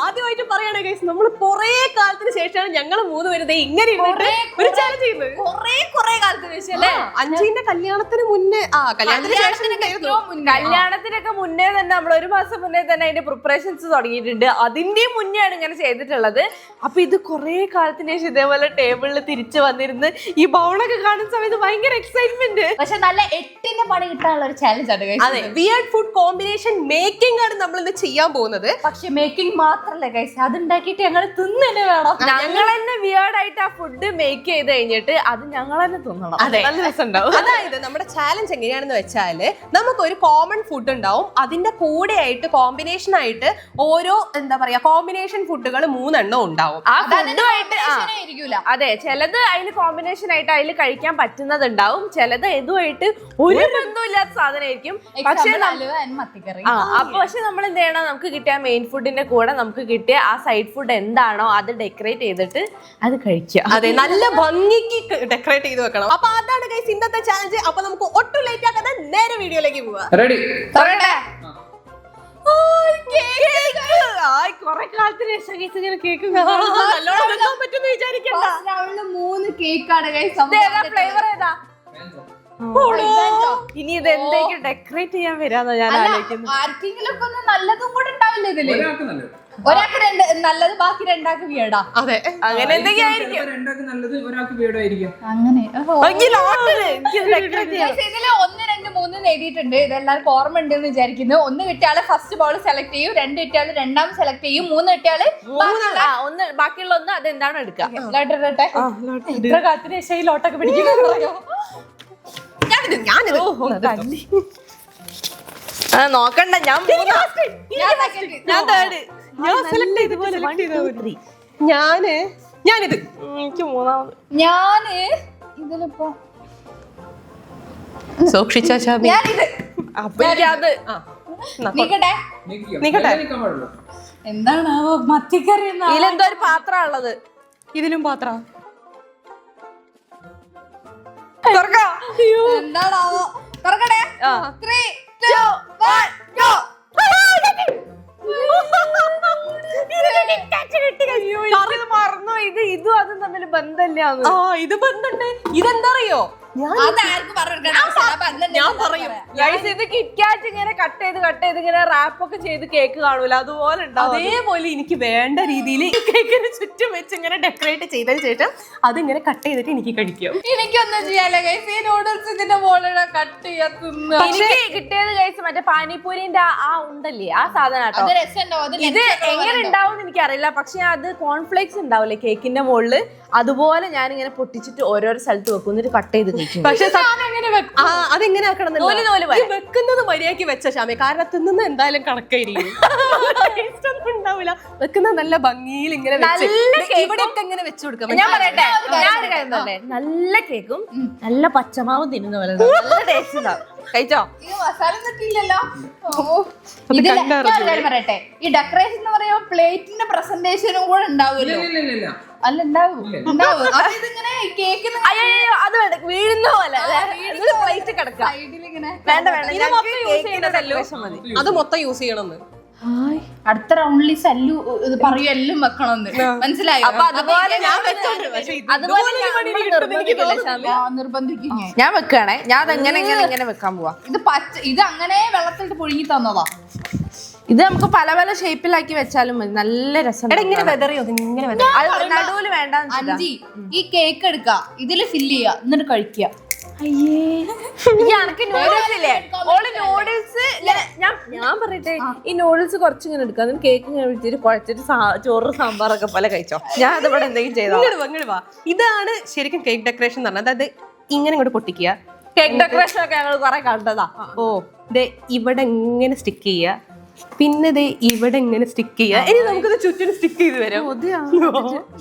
ആദ്യമായിട്ട് പറയണേ ഗൈസ്, നമ്മൾ കുറെ കാലത്തിന് ശേഷമാണ് ഞങ്ങൾ മൂന്ന് പേര് ഇങ്ങനെ ഒരു ചാലഞ്ച് ചെയ്യുന്നത്. കുറെ കാലത്തിന് ശേഷം അല്ലേ? അഞ്ചിന്റെ കല്യാണത്തിന് മുന്നേ, കല്യാണത്തിനൊക്കെ മുന്നേ തന്നെ നമ്മൾ ഒരു മാസം മുന്നേ തന്നെ അതിന്റെ പ്രിപ്പറേഷൻസ് തുടങ്ങിയിട്ടുണ്ട്. അതിന്റെ മുന്നെയാണ് ഇങ്ങനെ ചെയ്തിട്ടുള്ളത്. അപ്പൊ ഇത് കുറെ കാലത്തിന് ശേഷം ഇതേപോലെ ടേബിളിൽ തിരിച്ചു വന്നിരുന്ന് ഈ ബൗളൊക്കെ കാണുന്ന സമയത്ത് ഭയങ്കര എക്സൈറ്റ്മെന്റ്. പക്ഷെ നല്ല 8ന്റെ പണി കിട്ടാനുള്ള ഒരു ചാലഞ്ച് ആണ്. അതെ, വിയർഡ് ഫുഡ് കോമ്പിനേഷൻ മേക്കിംഗ് ആണ് നമ്മൾ ഇന്ന് ചെയ്യാൻ പോകുന്നത്. പക്ഷെ മേക്കിംഗ് മാത്രല്ല ഗൈസ്, അത് ഉണ്ടാക്കിയിട്ട് ഞങ്ങൾ തിന്നെ വേണം. ഞങ്ങൾ തന്നെ വിയേർഡ് ആയിട്ട് ആ ഫുഡ് മേക്ക് ചെയ്ത് കഴിഞ്ഞിട്ട് അത് ഞങ്ങൾ തന്നെ തിന്നണം. അതെ, നല്ല രസം ഉണ്ടാവും. അതായത് നമ്മുടെ ചാലഞ്ച് എങ്ങനെയാണെന്ന് വെച്ചാല്, നമുക്ക് ഒരു കോമൺ ഫുഡ് ഉണ്ടാവും, അതിന്റെ കൂടെ ആയിട്ട് കോമ്പിനേഷൻ ആയിട്ട് ഓരോ എന്താ പറയാ കോമ്പിനേഷൻ ഫുഡുകൾ 3 എണ്ണം ഉണ്ടാവും. ആ ഫുഡുമായിട്ട് അതെ, ചിലത് അതിൽ കോമ്പിനേഷൻ ആയിട്ട് അതിൽ കഴിക്കാൻ പറ്റുന്നതുണ്ടാവും, ചിലത് ഇതുമായിട്ട് ഒരു ബന്ധമില്ലാത്ത സാധനമായിരിക്കും. പക്ഷെ പക്ഷെ നമ്മൾ എന്ത് ചെയ്യണം, നമുക്ക് കിട്ടിയ മെയിൻ ഫുഡിന്റെ കൂടെ നമുക്ക് കിട്ടിയ ആ സൈഡ് ഫുഡ് എന്താണോ അത് ഡെക്കറേറ്റ് ചെയ്തിട്ട് അത് കഴിക്കുക. അതെ, നല്ല ഭംഗിക്ക് ഡെക്കറേറ്റ് ചെയ്ത് വെക്കണം. അപ്പൊ അതാണ് ഗൈസ് ഇന്നത്തെ ചാലഞ്ച്. അപ്പൊ നമുക്ക് ഒട്ടും ലേറ്റ് ആക്കാതെ നേരെ വീഡിയോയിലേക്ക് പോവാം. റെഡി? കൊറേ കാലത്തിന് ശേഷം കേക്ക് 3 കേക്കാണ് ഫ്ലേവർ ഏതാ? ഇനി ഇത് എന്തെങ്കിലും ഡെക്കറേറ്റ് ചെയ്യാൻ വരാന്നോ ഞാൻ ആലോചിക്കുന്നത്. ആർക്കെങ്കിലും ഒക്കെ ഒന്ന് നല്ലതും കൂടെ ഉണ്ടാവില്ല ഇതില്. ഒരാൾക്ക് നല്ലത് ബാക്കി 2ആൾക്ക് വീടാ. അതെ, അങ്ങനെ എന്തെങ്കിലും ആയിരിക്കും. അങ്ങനെ ഇതില് 1, 2, 3 എഴുതിയിട്ടുണ്ട്. ഇതെല്ലാവർക്കും ഓർമ്മ ഉണ്ടെന്ന് വിചാരിക്കുന്നു. 1 കിട്ടിയാല് ഫസ്റ്റ് ബോൾ സെലക്ട് ചെയ്യും, 2 കിട്ടിയാല് 2ാമത് സെലക്ട് ചെയ്യും, 3 കിട്ടിയാല് ബാക്കിയുള്ള ഒന്ന് അതെന്താണ് എടുക്കുക. ഇത്ര കാലത്തിന് ശേഷം ഈ ലോട്ടൊക്കെ പിടിക്കുന്നു. നോക്കണ്ട, ഞാൻ ഞാനിത് എനിക്ക് 3ാമത്. ഞാന് ഇതിലിപ്പോ സൂക്ഷിച്ച ഞാനിത് എന്താണാവോ മത്തിക്കറി. ഇതിലെന്തോ ഒരു പാത്രം ഉള്ളത്. ഇതിലും പാത്രം എന്താണാവോ? തുറക്കട്ടെ. 3, 2, 1 go. മറന്നു. ഇതും അതും തമ്മിൽ ബന്ധമില്ല. ഇത് ബന്ധമുണ്ട്. ഇതെന്താ അറിയോ, ഞാൻ പറയും ഇത് കിറ്റ്കാറ്റ് ഇങ്ങനെ കട്ട് ചെയ്ത് ഇങ്ങനെ റാപ്പ് ഒക്കെ ചെയ്ത് കേക്ക് കാണൂല, അതുപോലെ ഉണ്ടാവും. അതേപോലെ എനിക്ക് വേണ്ട രീതിയിൽ കേക്കിന് ചുറ്റും വെച്ച് ഇങ്ങനെ ഡെക്കറേറ്റ് ചെയ്തതിന് ശേഷം അതിങ്ങനെ കട്ട് ചെയ്തിട്ട് എനിക്ക് കഴിക്കാം. എനിക്കൊന്നും ചെയ്യാല്ലേ ഗൈസ്, ഈ നൂഡിൽസ് ഇതിന്റെ മുകളിൽ കട്ട് ചെയ്യാൻ തിന്നുക. എനിക്ക് കിട്ടിയത് കഴിച്ച് മറ്റേ പാനിപ്പൂരിന്റെ ആ ഉണ്ടല്ലേ, ആ സാധനം കേട്ടോ. ഇത് എങ്ങനെ ഉണ്ടാവും എനിക്കറിയില്ല, പക്ഷെ അത് കോൺഫ്ലേക്സ് ഉണ്ടാവില്ലേ കേക്കിന്റെ മുകളില്, അതുപോലെ ഞാൻ ഇങ്ങനെ പൊട്ടിച്ചിട്ട് ഓരോരോ സ്ഥലത്ത് വെക്കും, എന്നിട്ട് കട്ട് ചെയ്ത് കഴിക്കും. പക്ഷെ അതെങ്ങനെ ആക്കണം വെക്കുന്നത് മര്യാദക്ക് വെച്ച ക്ഷാമ, കാരണം തിന്നുന്ന എന്തായാലും കണക്കായിരിക്കും, ഉണ്ടാവില്ല. വെക്കുന്നത് നല്ല ഭംഗിയിൽ ഇങ്ങനെ ഇവിടെയൊക്കെ ഇങ്ങനെ വെച്ചു കൊടുക്കാം. ഞാൻ പറയട്ടെ, നല്ല കേക്കും നല്ല പച്ചമാവും തിന്നുന്ന പോലെ നല്ല ടേസ്റ്റ് ഉണ്ടാവും. കഴിച്ചോ? പറയട്ടെ, ഈ ഡെക്കറേഷൻ എന്ന് പറയുമ്പോ പ്ലേറ്റിന്റെ പ്രസന്റേഷനും കൂടെ ഉണ്ടാവുമല്ലോ. അല്ല ഉണ്ടാവും. അത് വേണ്ട, വീഴുന്ന പോലെ പ്ലേറ്റ് കിടക്കാം. വേണ്ട അത് മൊത്തം യൂസ് ചെയ്യണം. അടുത്ത റൗണ്ടിൽ സല്ലു പറയൂ എല്ലാം വെക്കണമെന്ന് മനസ്സിലായോ? അപ്പൊ അതുപോലെ നിർബന്ധിക്കും. ഞാൻ വെക്കണേ, ഞാൻ അതെങ്ങനെ ഇങ്ങനെ വെക്കാൻ പോവാ. ഇത് അങ്ങനെ വെള്ളത്തിലിട്ട് പുഴുങ്ങി തന്നതാ. ഇത് നമുക്ക് പല പല ഷേപ്പിലാക്കി വെച്ചാലും മതി, നല്ല രസം. നടുവില് വേണ്ട. അഞ്ചി ഈ കേക്ക് എടുക്ക, ഇതില് ഫില്ല് ചെയ്യാ, എന്നിട്ട് കഴിക്കുക. നൂഡിൽസ് ഇല്ലേ, ഓള് നൂഡിൽസ് ഞാൻ പറയട്ടെ, ഈ നൂഡിൽസ് കുറച്ചിങ്ങനെ എടുക്കുക, എന്നിട്ട് കേക്ക് ഇങ്ങനെ വിളിച്ചിട്ട് കുഴച്ചിട്ട് ചോറ് സാമ്പാറൊക്കെ പോലെ കഴിച്ചോ. ഞാൻ അതിവിടെ എന്തെങ്കിലും ചെയ്തോ. ഇതാണ് ശരിക്കും കേക്ക് ഡെക്കറേഷൻ എന്ന് പറഞ്ഞത്. അതായത് ഇങ്ങനെ ഇങ്ങോട്ട് പൊട്ടിക്കുക. കേക്ക് ഡെക്കറേഷൻ ഒക്കെ ഞങ്ങൾ കുറെ കണ്ടതാ. ഓ, ഇവിടെ ഇങ്ങനെ സ്റ്റിക്ക് ചെയ്യുക, പിന്നെ ഇവിടെ ഇങ്ങനെ സ്റ്റിക്ക് ചെയ്യുക. ഇനി നമുക്കത് ചുറ്റും സ്റ്റിക്ക് ചെയ്ത് വരാം.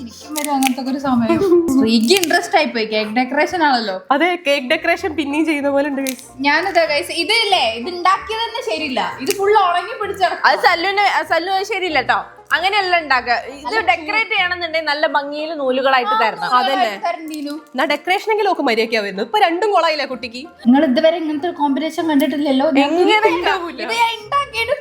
എനിക്കും വരും അങ്ങനത്തെ ഒരു സമയം. ശ്രീക്ക് ഇൻട്രസ്റ്റ് ആയി പോയി, കേക്ക് ഡെക്കറേഷൻ ആണല്ലോ. അതെ, കേക്ക് ഡെക്കറേഷൻ പിന്നെയും ചെയ്യുന്ന പോലെ ഉണ്ട്. ഞാനിതാ ഗൈസ്, ഇതില്ലേ ഇത് ഉണ്ടാക്കിയത് തന്നെ ശരിയില്ല, ഇത് ഫുള്ള് ഉണങ്ങി പിടിച്ച. അത് സല്ലു ശരിയില്ല കേട്ടോ. അങ്ങനെയല്ല ഉണ്ടാക്കുക. ഇത് ഡെക്കറേറ്റ് ചെയ്യണമെന്നുണ്ടെങ്കിൽ നല്ല ഭംഗിയിൽ നൂലുകളായിട്ട് തരണം. അതല്ലേ എന്നാ ഡെക്കറേഷൻ എങ്കിലും ഒക്കെ മര്യാദ വരുന്നു. ഇപ്പൊ രണ്ടും കൊളായില്ലേ കുട്ടിക്ക്. നിങ്ങൾ ഇതുവരെ ഇങ്ങനത്തെ കോമ്പിനേഷൻ കണ്ടിട്ടില്ലല്ലോ.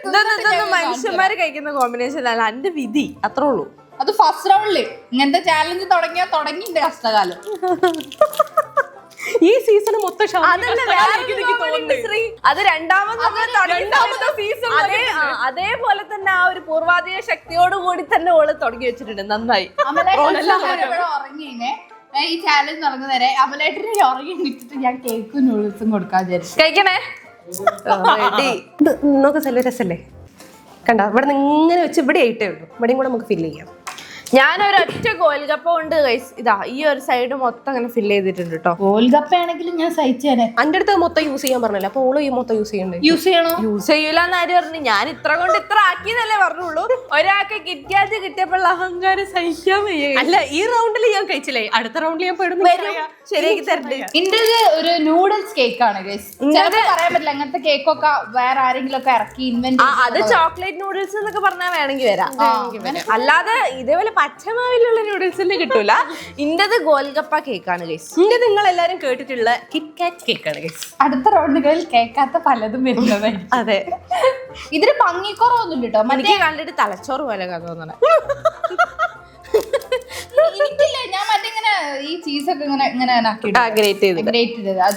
ഇതൊന്നും മനുഷ്യന്മാര് കഴിക്കുന്ന കോമ്പിനേഷൻ അല്ല, എന്റെ വിധി അത്രേ ഉള്ളൂ. അത് ഫസ്റ്റ് റൗണ്ടില് ഇങ്ങനത്തെ ചാലഞ്ച് തുടങ്ങിന്റെ കഷ്ടകാലം. ഈ സീസൺ മൊത്തം അത് രണ്ടാമത്തെ സീസൺ അതേപോലെ തന്നെ ആ ഒരു പൂർവാധിക ശക്തിയോട് കൂടി തന്നെ ഓള് തുടങ്ങി വെച്ചിട്ടുണ്ട്. നന്നായി. ഉറങ്ങിനെ ഈ ചാലഞ്ച് തുടങ്ങുന്നവരെ അമലേട്ടനെ ഉറങ്ങി എണീറ്റിട്ട് ഞാൻ കേക്കും നൂഡിൽസും കൊടുക്കാൻ വിചാരിച്ചു. കഴിക്കണേ. രസല്ലേ കണ്ട ഇവിടെ ഇങ്ങനെ വെച്ച് ഇവിടെ ആയിട്ടേ ഉള്ളൂ. ഇവിടെയും കൂടെ നമുക്ക് ഫില്ല് ചെയ്യാം. ഞാനൊരൊറ്റ ഗോൽഗപ്പ കൊണ്ട് ഇതാ ഈ ഒരു സൈഡ് മൊത്തം അങ്ങനെ ഫില്ല് ചെയ്തിട്ടുണ്ട് കേട്ടോ. ഗോൽഗപ്പ ആണെങ്കിലും ഞാൻ സഹിച്ചേനെ. എന്റെ അടുത്ത് മൊത്തം യൂസ് ചെയ്യാൻ പറഞ്ഞല്ലോ. അപ്പൊ ഓള് ഈ മൊത്തം യൂസ് ചെയ്യണ്ടേ? യൂസ് ചെയ്യണോ? യൂസ് ചെയ്യൂലെന്ന് ആര് പറഞ്ഞു? ഞാൻ ഇത്ര കൊണ്ട് ഇത്ര ആക്കിയതല്ലേ പറഞ്ഞുള്ളൂ. ഒരാൾക്ക് കിറ്റാറ്റ് കിട്ടിയപ്പോൾ അഹങ്കാരം സഹിക്കാൻ വയ്യ. അല്ല ഈ റൗണ്ടിൽ ഞാൻ കഴിച്ചില്ലേ, അടുത്ത റൗണ്ടിൽ ഞാൻ ശരിയാക്കി തരണ്ടേ. എന്റെ ഒരു നൂഡിൽസ് കേക്ക് ആണ് ചിലപ്പോ പറയാൻ പറ്റില്ല. അങ്ങനത്തെ കേക്കൊക്കെ വേറെ ആരെങ്കിലും ഒക്കെ ഇറക്കി ഇൻവെന്റ്. അത് ചോക്ലേറ്റ് നൂഡിൽസ് എന്നൊക്കെ പറഞ്ഞാൽ വേണമെങ്കിൽ വരാം. അല്ലാതെ ഇതേപോലെ പച്ചമാവിലുള്ള നൂഡിൽസിന് കിട്ടൂല. ഇന്റത് ഗോൽഗപ്പ കേക്കാണ് ഗൈസ്. ഇന്റെ നിങ്ങൾ എല്ലാരും കേട്ടിട്ടുള്ള കിറ്റ്കാറ്റ് കേക്കാണ് ഗൈസ്. അടുത്ത റൗണ്ടുകളിൽ കേൾക്കാത്ത പലതും വരുന്നതായി. അതെ, ഇതിന് ഭംഗിക്കുറവൊന്നും കേട്ടോ. എനിക്ക് കണ്ടിട്ട് തലച്ചോറ് പോലെ തോന്നണേ. എനിക്കില്ലേ, ഞാൻ മറ്റിങ്ങനെ ഈ ചീസൊക്കെ ഇങ്ങനെ ഗ്രേറ്റ് ചെയ്ത്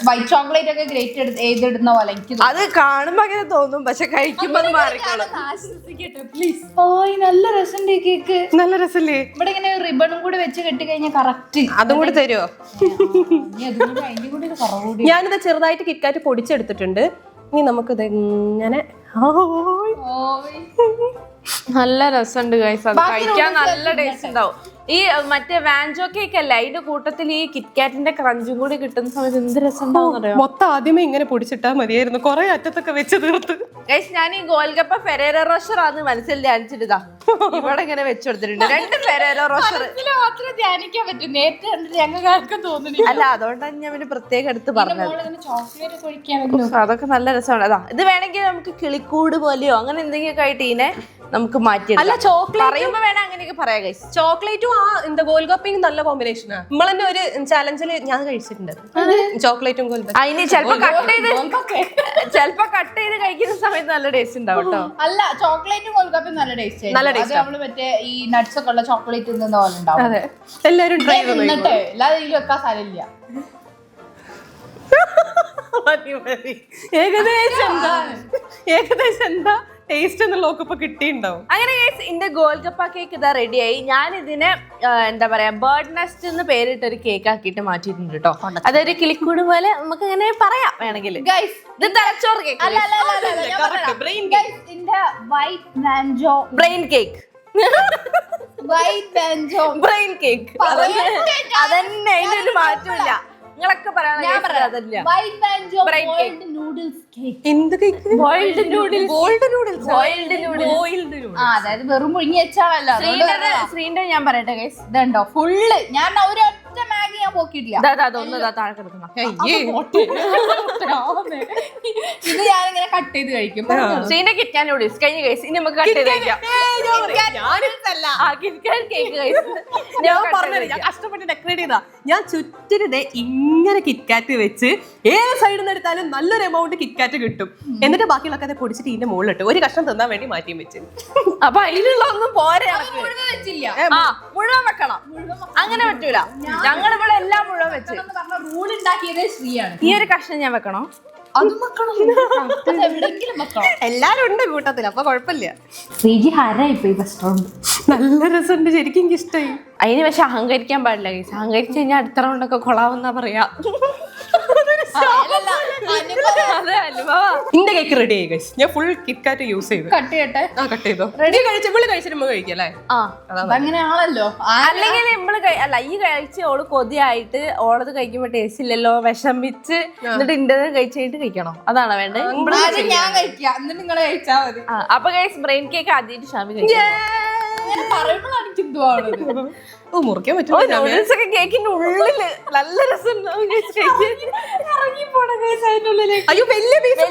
വൈറ്റ് ചോക്ലേറ്റ് ഒക്കെ ഗ്രേറ്റ് ചെയ്തിടുന്ന പോലെ എനിക്ക് അത് കാണുമ്പോ അങ്ങനെ തോന്നും, പക്ഷെ കഴിക്കുമ്പോ മാറിക്കോളും. നല്ല രസമുണ്ട് ഈ കേക്ക്. നല്ല രസല്ലേ? ഇവിടെ ഇങ്ങനെ റിബണും കൂടി വെച്ച് കെട്ടി കഴിഞ്ഞാൽ കറക്റ്റ്. അതും കൂടി തരുമോ? അതിന്റെ കൂടി ഞാനിത് ചെറുതായിട്ട് കിറ്റ്കാറ്റ് പൊടിച്ചെടുത്തിട്ടുണ്ട്. ഇനി നമുക്കിത് ഇങ്ങനെ നല്ല രസമുണ്ട് ഗൈസ്. അത് കഴിക്കാൻ നല്ല ടേസ്റ്റ് ഉണ്ടാവും. ഈ മറ്റേ വാൻജോ കേക്ക് അല്ലേ, അതിന്റെ കൂട്ടത്തിൽ ഈ കിറ്റ്കാറ്റിന്റെ ക്രഞ്ചും കൂടി കിട്ടുന്ന സമയത്ത് എന്ത് രസം ഉണ്ടാവും. മൊത്തം ആദ്യമേ ഇങ്ങനെ പൊടിച്ചിട്ടാ മതിയായിരുന്നു. കുറെ അറ്റത്തൊക്കെ വെച്ച് തീർത്ത്. ഗൈസ് ഞാൻ ഈ ഗോൽഗപ്പ ഫെരേറോ റോഷർ ആന്ന് മനസ്സിൽ ധ്യാനിച്ചിട്ടാ ഇവിടെ ഇങ്ങനെ വെച്ചുകൊടുത്തിട്ടുണ്ട്. 2 ഫെരേറോ റോഷർ മാത്രമേ ധ്യാനിക്കാൻ പറ്റും. നേരത്തെ കണ്ടിട്ട് ഞങ്ങൾക്ക് ആർക്കും തോന്നുന്നില്ല. അല്ല, അതുകൊണ്ടാണ് ഞാൻ പിന്നെ പ്രത്യേകം എടുത്ത് പറഞ്ഞത്. ചോക്ലേറ്റ് ഒഴിക്കാമല്ലോ. അതൊക്കെ നല്ല രസമാണ്. അതാ ഇത് വേണമെങ്കിൽ നമുക്ക് കിളിക്കൂട് പോലെയോ അങ്ങനെ എന്തെങ്കിലും ആയിട്ട് ഇതിനെ നമുക്ക് മാറ്റി. അല്ല ചോക്ലേറ്റ് പറയുമ്പോ വേണം അങ്ങനെയൊക്കെ പറയാം ഗൈസ്. ചോക്ലേറ്റും ആ എന്താ ഗോൽഗപ്പയും നല്ല കോമ്പിനേഷനാ. നമ്മളെന്നെ ഒരു ചാലഞ്ചിൽ ഞാൻ കഴിച്ചിട്ടുണ്ട് ചോക്ലേറ്റും ഗോൽഗപ്പ. അതിന് ചിലപ്പോ കട്ട് ചെയ്ത് കഴിക്കുന്ന സമയത്ത് നല്ല ടേസ്റ്റ് ഉണ്ടാവും കേട്ടോ. അല്ല ചോക്ലേറ്റും ഗോൽഗപ്പയും നല്ല ടേസ്റ്റ്. നമ്മള് മറ്റേ ഈ നട്ട്സ് ഒക്കെ ഉള്ള ചോക്ലേറ്റ് തിന്നുന്ന പോലെ ഉണ്ടാവും. അതെ, എല്ലാരും ട്രൈ ചെയ്തിട്ട് എല്ലാതെ ഇതിൽ വെക്കാൻ സ്ഥലമില്ല. ഏകദേശം എന്താ ടേസ്റ്റ് എന്നുള്ളതൊക്കെ ഇപ്പൊ കിട്ടിയിട്ടുണ്ടാവും. അങ്ങനെ എന്റെ ഗോൽഗപ്പ കേക്ക് ഇതാ റെഡിയായി. ഞാൻ ഇതിനെ എന്താ പറയാ ബേർഡ് നെസ്റ്റ് എന്ന് പേരിട്ടൊരു കേക്ക് ആക്കിയിട്ട് മാറ്റിയിട്ടുണ്ട് കേട്ടോ. അതൊരു കിളിക്കൂട് പോലെ നമുക്ക് ഇങ്ങനെ പറയാം വേണമെങ്കിൽ. ഇത് തലച്ചോറ് cake, brain cake. Brain cake അതന്നെ, അതിനൊരു മാറ്റമില്ല. നിങ്ങളൊക്കെ അതായത് വെറും മുഴുങ്ങി വെച്ചാണല്ലോ. ശ്രീന്റെ ഞാൻ പറയട്ടെ ഗൈസ്, ഇതുണ്ടോ ഫുള്ള് ഞാൻ ഒരൊറ്റ മാഗി ഞാൻ പോക്കിയിട്ടില്ല. താഴെ കിടക്കുന്ന ഇത് ഞാനിങ്ങനെ കട്ട് ചെയ്ത് കഴിക്കും. ശ്രീന്റെ കിറ്റാൻ നൂഡിൽസ് കഴിഞ്ഞ ഗൈസ്. ഇനി നമുക്ക് കട്ട് ചെയ്ത് കഴിക്കാം. ഞാൻ പറഞ്ഞത് ഞാൻ കഷ്ടപ്പെട്ട് ഡെക്കറേറ്റ് ചെയ്താ. ഞാൻ ചുറ്റിനെ ഇങ്ങനെ കിറ്റ്കാറ്റ് വെച്ച് ഏത് സൈഡിൽ നിന്ന് എടുത്താലും നല്ലൊരു എമൗണ്ട് കിറ്റ്കാറ്റ് കിട്ടും. എന്നിട്ട് ബാക്കിയുള്ളൊക്കെ അത് പൊടിച്ചിട്ട് ഇതിന്റെ മുകളിലിട്ട് ഒരു കഷ്ണം തിന്നാൻ വേണ്ടി മാറ്റിയും വെച്ച്. അപ്പൊ അതിലുള്ള ഒന്നും പോരെ, വെച്ചില്ല. മുഴുവൻ വെക്കണം. അങ്ങനെ പറ്റൂല. ഞങ്ങൾ ഇവിടെ എല്ലാം മുഴുവൻ വെച്ച് റൂൾ ഉണ്ടാക്കിയത് ശ്രീയാണ്. ഈ ഒരു കഷ്ണം ഞാൻ വെക്കണോ? അതും വെക്കണം. എവിടെയെങ്കിലും വെക്കണം. എല്ലാരും ഉണ്ട് കൂട്ടത്തിൽ, അപ്പൊ കുഴപ്പമില്ല. ശ്രീജി ഹരായിപ്പോയി ഫസ്റ്റ് റൗണ്ട്. നല്ല രസമുണ്ട്, ശരിക്കും എനിക്ക് ഇഷ്ടമായി. അതിന് പക്ഷെ അഹങ്കരിക്കാൻ പാടില്ല. അഹങ്കരിച്ചു കഴിഞ്ഞാൽ അടുത്ത റൗണ്ടൊക്കെ കൊളാവുന്ന പറയാ. ഇന്റെ കേക്ക് റെഡി ആയി ഗൈസ്. ഞാൻ ഫുൾ കിറ്റ്കാറ്റ് യൂസ് ചെയ്തു. കട്ട് ചെയ്യട്ടെ. കട്ട് ചെയ്തോ. റെഡി കഴിച്ചിട്ട് നമ്മൾ കഴിക്കല്ലേ? അങ്ങനെയാണല്ലോ. അല്ലെങ്കിൽ നമ്മള് ഈ കഴിച്ച് ഓള് കൊതിയായിട്ട് ഓളത് കഴിക്കുമ്പോ ടേസ്റ്റ് ഇല്ലല്ലോ വിഷമിച്ച് എന്നിട്ട് ഇന്റത് കഴിച്ചിട്ട് കഴിക്കണോ? അതാണോ വേണ്ടത്? ഞാൻ കഴിക്കാം, എന്നിട്ട് നിങ്ങൾ കഴിച്ചാ മതി. അപ്പൊ ഗൈസ് ബ്രെയിൻ കേക്ക് ആദ്യമായിട്ട് ഷാമി കഴിക്കാം. മുറിക്കാൻ പറ്റും. കേക്കിന്റെ ഉള്ളില് നല്ല രസം. അയ്യോ വലിയ പീസ്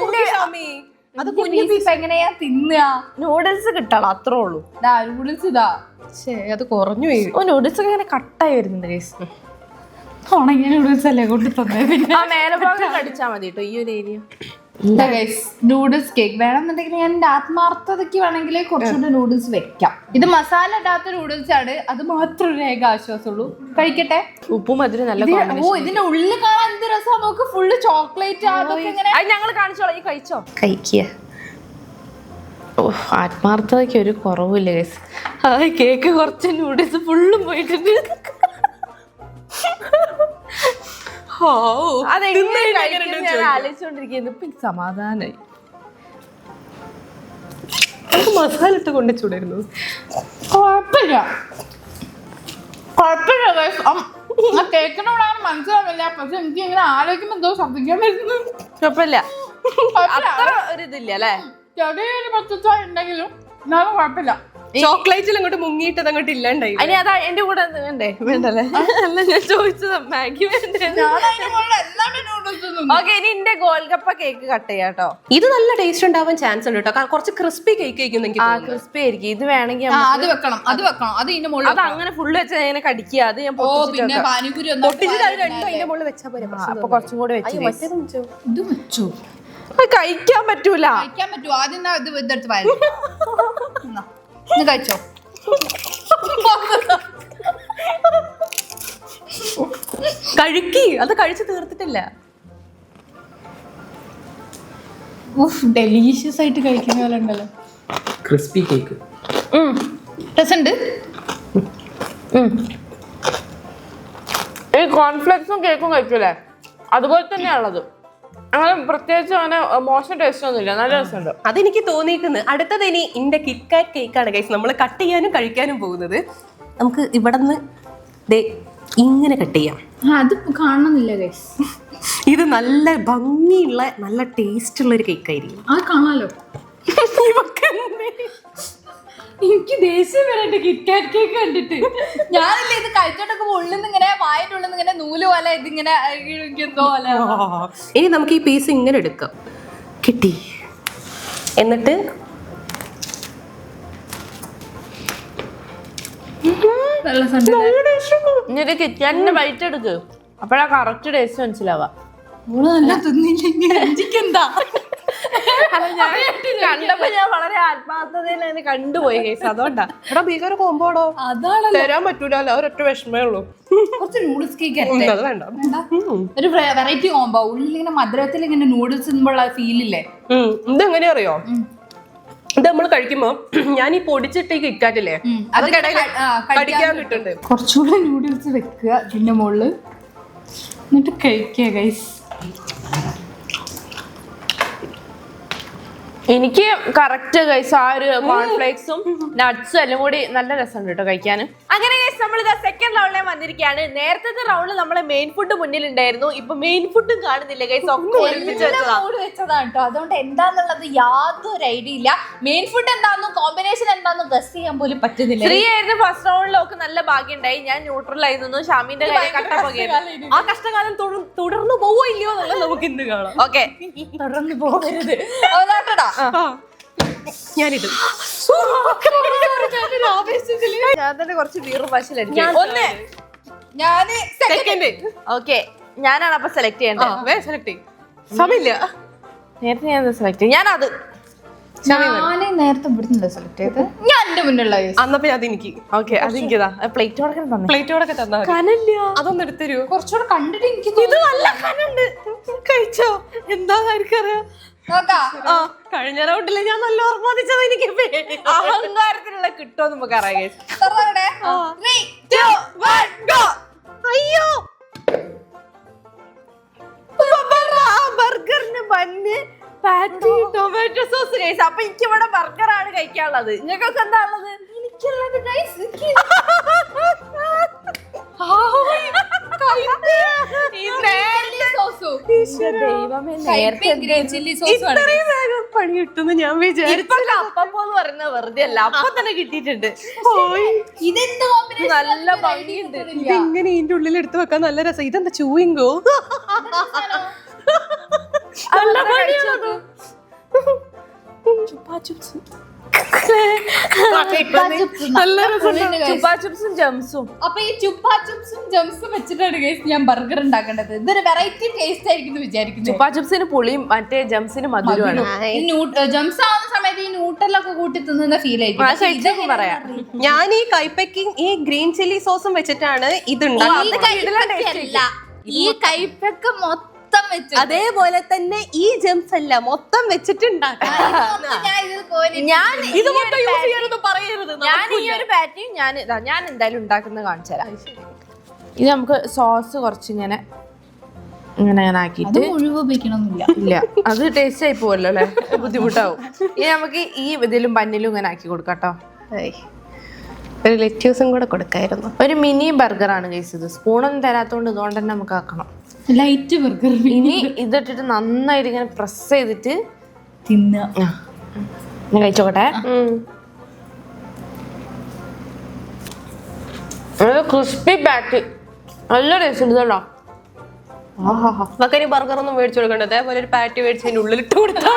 അത് കുഞ്ഞു പീസ് എങ്ങനെയാ തിന്നുക? നൂഡിൽസ് കിട്ടണം, അത്രേ ഉള്ളൂ. നൂഡിൽസ് ഇതാ. അത് കുറഞ്ഞു പോയി. നൂഡിൽസ് ഒക്കെ ഇങ്ങനെ കട്ടായി വരുന്നുണ്ട് ഗൈസ്. ഉണങ്ങിയ നൂഡിൽസ് അല്ലേ കൊണ്ട് തന്നെ. പിന്നെ ആ മേലെ ഭാഗം കടിച്ചാ മതി കേട്ടോ ഈ ഒരു ഏരിയ. നൂഡിൽസ് കേക്ക് വേണമെന്നുണ്ടെങ്കിൽ ഞാൻ എന്റെ ആത്മാർത്ഥതയ്ക്ക് വേണമെങ്കിൽ കുറച്ചുകൂടി നൂഡിൽസ് വെക്കാം. ഇത് മസാല ഇടാത്ത നൂഡിൽസ് ആണ്, അത് മാത്രം ഒരു ഏക ആശ്വാസമുള്ളൂ. കഴിക്കട്ടെ. ഉപ്പും മധുരം നല്ല ഇതിന്റെ ഉള്ളിൽ കാണാൻ എന്ത് രസമാണ് നോക്ക്. ഫുള്ള് ചോക്ലേറ്റ് അതൊക്കെ ഇങ്ങനെ. അത് ഞങ്ങൾ കാണിച്ചോളാം, ഈ കഴിച്ചോ. കഴിക്കുക. ഓ ആത്മാർത്ഥതയ്ക്ക് ഒരു കുറവില്ല ഗൈസ്. ആ കേക്ക് കുറച്ച് നൂഡിൽസ് ഫുള്ളും പോയിട്ടുണ്ട്. ആലോചിച്ചോണ്ടിരിക്കുന്നു. ഇപ്പൊ സമാധാനായി. മസാല ഇട്ട് കൊണ്ട് ചൂടായിരുന്നു. കുഴപ്പമില്ല കേക്കിനോടാണ് മനസ്സിലാവില്ല. പക്ഷെ എനിക്ക് ഇങ്ങനെ ആലോചിക്കുമ്പോ എന്തോ ശബ്ദിക്കാൻ വരുന്നു. കുഴപ്പമില്ല, അത്ര ഒരു ഇതില്ല അല്ലേ. ചെറിയൊരു പച്ചച്ചായ ഉണ്ടെങ്കിലും എന്നാലും കുഴപ്പമില്ല. ചോക്ലേറ്റിൽ അങ്ങോട്ട് മുങ്ങിയിട്ട് അങ്ങോട്ട് ഇല്ലാണ്ടായി. അനി അതാ എന്റെ കൂടെ വേണ്ടേ? വേണ്ടല്ലേ? അല്ല ഞാൻ ചോദിച്ചത് മാഗി വേണ്ടേ. ഓക്കെ, ഇനി എന്റെ ഗോൾഗപ്പ കേക്ക് കട്ട് ചെയ്യാട്ടോ. ഇത് നല്ല ടേസ്റ്റ് ഉണ്ടാവാൻ ചാൻസ് ഉണ്ട് കേട്ടോ. കുറച്ച് ക്രിസ്പി കേക്ക് കഴിക്കുന്നെങ്കിൽ ക്രിസ്പി ആയിരിക്കും. ഇത് വേണമെങ്കിൽ അത് വെക്കണം. അത് ഇതിന്റെ മുകളിൽ അത് അങ്ങനെ ഫുള്ള് വെച്ച് ഇങ്ങനെ കടിക്കുക. അത് ഞാൻ പിന്നെ പാനിപൂരി അതിന്റെ മുകളിൽ വെച്ചാൽ പോലെ. അപ്പൊ കുറച്ചും കൂടെ വെച്ചു. ഇത് വെച്ചു കഴിക്കാൻ പറ്റൂല. കഴിക്കാൻ പറ്റുമോ? ആദ്യം ഇത് ഇതെടുത്ത് വായ കഴിച്ചോ. കഴിക്കി, അത് കഴിച്ചു തീർത്തിട്ടില്ല. ഡെലീഷ്യസ് ആയിട്ട് കഴിക്കുന്ന പോലെ ഉണ്ടല്ലോ. ക്രിസ്പി കേക്ക് രസമുണ്ട്. ഈ കോൺഫ്ലെക്സും കേക്കും കഴിക്കൂലേ, അതുപോലെ തന്നെയാണുള്ളത്. അങ്ങനെ പ്രത്യേകിച്ച് അങ്ങനെ മോശം ടേസ്റ്റ് ഒന്നുമില്ല, നല്ല രസമുണ്ട്. അതെനിക്ക് തോന്നിയിരിക്കുന്നത്. അടുത്തത് ഇനി ഇന്റെ കിറ്റ്കാറ്റ് കേക്കാണ് ഗൈസ് നമ്മൾ കട്ട് ചെയ്യാനും കഴിക്കാനും പോകുന്നത്. നമുക്ക് ഇവിടെ നിന്ന് ഇങ്ങനെ കട്ട് ചെയ്യാം. അത് കാണണമെന്നില്ല ഗൈസ്. ഇത് നല്ല ഭംഗിയുള്ള നല്ല ടേസ്റ്റ് ഉള്ള ഒരു കേക്ക് ആയിരിക്കും. അത് കാണാലോ. എനിക്ക് ദേഷ്യം വരണ്ട് കിറ്റ്കാറ്റ് കേക്ക് കണ്ടിട്ട്. ഞാനല്ലേ ഇത് കഴിച്ചോണ്ടൊക്കെ ഉള്ളിൽ നിന്ന് ഇങ്ങനെ വായന്റെ ഉള്ളിൽ നിന്ന് ഇങ്ങനെ നൂല് പോലെ ഇതിങ്ങനെ എന്തോ പോലെ. ഇനി നമുക്ക് ഈ പീസ് ഇങ്ങനെ എടുക്കാം. കിട്ടി. എന്നിട്ട് ഇനി കിറ്റാനിന്റെ ബൈറ്റ് എടുക്ക്, അപ്പഴാ കറക്റ്റ് ടേസ്റ്റ് മനസ്സിലാവാ. നല്ല തിന്നില്ലെങ്കിൽ എന്താ കണ്ടപ്പോ ഞാൻ വളരെ ആത്മാർത്ഥതയിൽ അതിനെ കണ്ടുപോയി കേസ്. അതുകൊണ്ടാ എടാ ഭീകര കോമ്പോടോ. അതാണ് തരാൻ പറ്റൂലല്ലോ, ഒരൊറ്റ വിഷമേ ഉള്ളൂ. കുറച്ച് നൂഡിൽസ് കേക്ക് അത് വേണ്ട. ഒരു വെറൈറ്റി കോമ്പോ. ഉള്ളിൽ ഇങ്ങനെ മധുരത്തിൽ ഇങ്ങനെ നൂഡിൽസ് തിന്നുമ്പോഴുള്ള ഫീലില്ലേ. ഇതെങ്ങനെയാ അറിയോ? ഇത് നമ്മൾ കഴിക്കുമ്പോ ഞാൻ ഈ പൊടിച്ചിട്ട് ഈ കിറ്റാറ്റില്ലേ കടിക്കാൻ കിട്ടുന്നുണ്ട്. കുറച്ചുകൂടെ നൂഡിൽസ് വെക്കുക ഇതിന്റെ മുകളില്, എന്നിട്ട് കഴിക്കുക ഗൈസ്. എനിക്ക് കറക്റ്റ് ഗൈസ് ആ ഒരു കോൺഫ്ലേക്സും നട്ട്സും എല്ലാം കൂടി നല്ല രസമുണ്ട് കേട്ടോ കഴിക്കാനും. അങ്ങനെ ഗൈസ് നമ്മൾ ഇതാ സെക്കൻഡ് റൗണ്ടിൽ വന്നിരിക്കുകയാണ്. നേരത്തെ റൗണ്ടിൽ നമ്മളെ മെയിൻ ഫുഡ് മുന്നിലുണ്ടായിരുന്നു, ഇപ്പൊ മെയിൻ ഫുഡും കാണുന്നില്ല ഗൈസ്. വെച്ചതാണ് കേട്ടോ. അതുകൊണ്ട് എന്താന്നുള്ളത് യാതൊരു ഐഡിയ ഇല്ല. മെയിൻ ഫുഡ് എന്താണെന്നും കോമ്പിനേഷൻ എന്താണെന്നും ഗസ് ചെയ്യാൻ പോലും പറ്റുന്നില്ല. ഫ്രീ ആയിരുന്നു ഫസ്റ്റ് റൗണ്ടിലൊക്കെ നല്ല ഭാഗ്യം ഉണ്ടായി. ഞാൻ ന്യൂട്രൽ ആയി നിന്നു. ഷാമിന്റെ കട്ടപ്പകയായിരുന്നു. ആ കഷ്ടകാലം തുടർന്നു പോവോ ഇല്ലയോ എന്നുള്ളത് നമുക്ക് ഇന്ന് കാണാം. ഓക്കെ, തുടർന്ന് പോകരുത്. ഞാനിത് ഞാൻ തന്നെ കുറച്ച് വീറും ഭാഷയിലടിക്കും. ഒന്ന് ഞാന് സെക്കൻഡ്. ഓക്കെ, ഞാനാണ് അപ്പൊ സെലക്ട് ചെയ്യേണ്ടത്. സെലക്ട് ചെയ്യും. സമയമില്ല. നേരത്തെ ഞാൻ സെലക്ട് ചെയ്യും. ഞാനത് ഞാന് നേരത്തെ ഇവിടുന്ന് സെലക്ട് ചെയ്ത് ഞാൻ എന്റെ മുന്നിലുള്ള അന്നപ്പോ അത് എനിക്ക്. ഓക്കെ, അതെനിക്കിതാ പ്ലേറ്റ് കൊടുക്കാൻ തന്നെ. പ്ലേറ്റോടൊക്കെ തന്നാ കനല്ല, അതൊന്നും എടുത്തരൂ. കുറച്ചുകൂടെ കണ്ടിട്ട് എനിക്ക് ഇത് നല്ല കനുണ്ട്. കഴിച്ചോ? എന്താ എനിക്കറിയാം. കഴിഞ്ഞ റൗണ്ടില് ഞാൻ നല്ല ഓർമ്മതിച്ചത്. എനിക്ക് അഹങ്കാരത്തിലുള്ള കിട്ടോ നമുക്ക് അറിയാം. അയ്യോ, ബർഗറിന് ബന്ന് പാറ്റി ടൊമാറ്റോ സോസ് ഗൈസ്. അപ്പൊ എനിക്ക് ഇവിടെ ബർഗർ ആണ് കഴിക്കാനുള്ളത്. നിങ്ങൾക്കൊക്കെ എന്താ ഉള്ളത്? എനിക്കുള്ളത് പണി കിട്ടുന്നു ഞാൻ വിചാരിച്ചു. അപ്പന്ന് പറയുന്നത് വെറുതെ അല്ല, അപ്പൊ തന്നെ കിട്ടിയിട്ടുണ്ട്. നല്ല ഭംഗിയുണ്ട്. ഇതെങ്ങനെ ഇതിന്റെ ഉള്ളിൽ എടുത്ത് വെക്കാൻ നല്ല രസം. ഇതെന്താ ചൂയിങ്കോ? ചുപ്പാ ചിപ്സും ജംസും. അപ്പൊ ഈ ചുപ്പാ ചിപ്സും ജംസും വെച്ചിട്ടാണ് ഗൈസ് ഞാൻ ബർഗർ ഉണ്ടാക്കേണ്ടത്. ഇതൊരു വെറൈറ്റി ടേസ്റ്റ് ആയിരിക്കും എന്ന് വിചാരിക്കുന്നു. ചുപ്പാ ചിപ്സിന് പുളിയും മറ്റേ ജംസിന് മധുരമാണ്. ജംസ് ആവുന്ന സമയത്ത് ഈ ന്യൂട്ടലൊക്കെ കൂട്ടി തിന്നുന്ന ഫീൽ ആയിരിക്കും. പറയാം, ഞാൻ ഈ കൈപ്പയ്ക്കും ഈ ഗ്രീൻ ചില്ലി സോസും വെച്ചിട്ടാണ് ഇത് ഉണ്ടാക്കുന്നത്. ഈ കൈപ്പക്ക മൊത്തം വെച്ച് അതേപോലെ തന്നെ ഈ ജംസ് അല്ല മൊത്തം വെച്ചിട്ടുണ്ടാക്കാം. ഞാൻ ഇത് മൊത്തം യൂസ് ചെയ്യാനൊന്നും പറയരുത്. ഞാൻ ഈ ഒരു പാറ്റി ഞാൻ എന്തായാലും ഉണ്ടാക്കുന്നത് കാണിച്ചു തരാം. ഇത് നമുക്ക് സോസ് കുറച്ചിങ്ങനെ ഇങ്ങനെ ആക്കിയിട്ട് മുഴുവൻ ഉപയോഗിക്കണമെന്നില്ല. ഇല്ല, അത് ടേസ്റ്റ് ആയി പോവല്ലോ അല്ലെ, ബുദ്ധിമുട്ടാവും. ഇനി നമുക്ക് ഈ ഇതിലും പന്നിലും ഇങ്ങനെ ആക്കി കൊടുക്കാം കേട്ടോ. ഒരു ലെറ്റ്യൂസും കൂടെ കൊടുക്കായിരുന്നു. ഒരു മിനി ബർഗർ ആണ് ഗൈസ് ഇത്. സ്പൂണൊന്നും തരാത്തോണ്ട് ഇതുകൊണ്ട് തന്നെ നമുക്ക് ആക്കണം. Light burger. ഇനി ഇതിട്ടിട്ട് നന്നായിട്ട് ഇങ്ങനെ പ്രസ് ചെയ്തിട്ട് തിന്നുക. ഞാൻ കഴിച്ചോട്ടെ. ക്രിസ്പി ബാറ്റ് നല്ല ടേസ്റ്റ് ഉണ്ട് കേട്ടോ. മക്കനി ബർഗർ ഒന്നും മേടിച്ചു കൊടുക്കണ്ട, അതേപോലെ ഒരു പാറ്റി മേടിച്ച് അതിന്റെ ഉള്ളിലിട്ട് കൊടുത്താൽ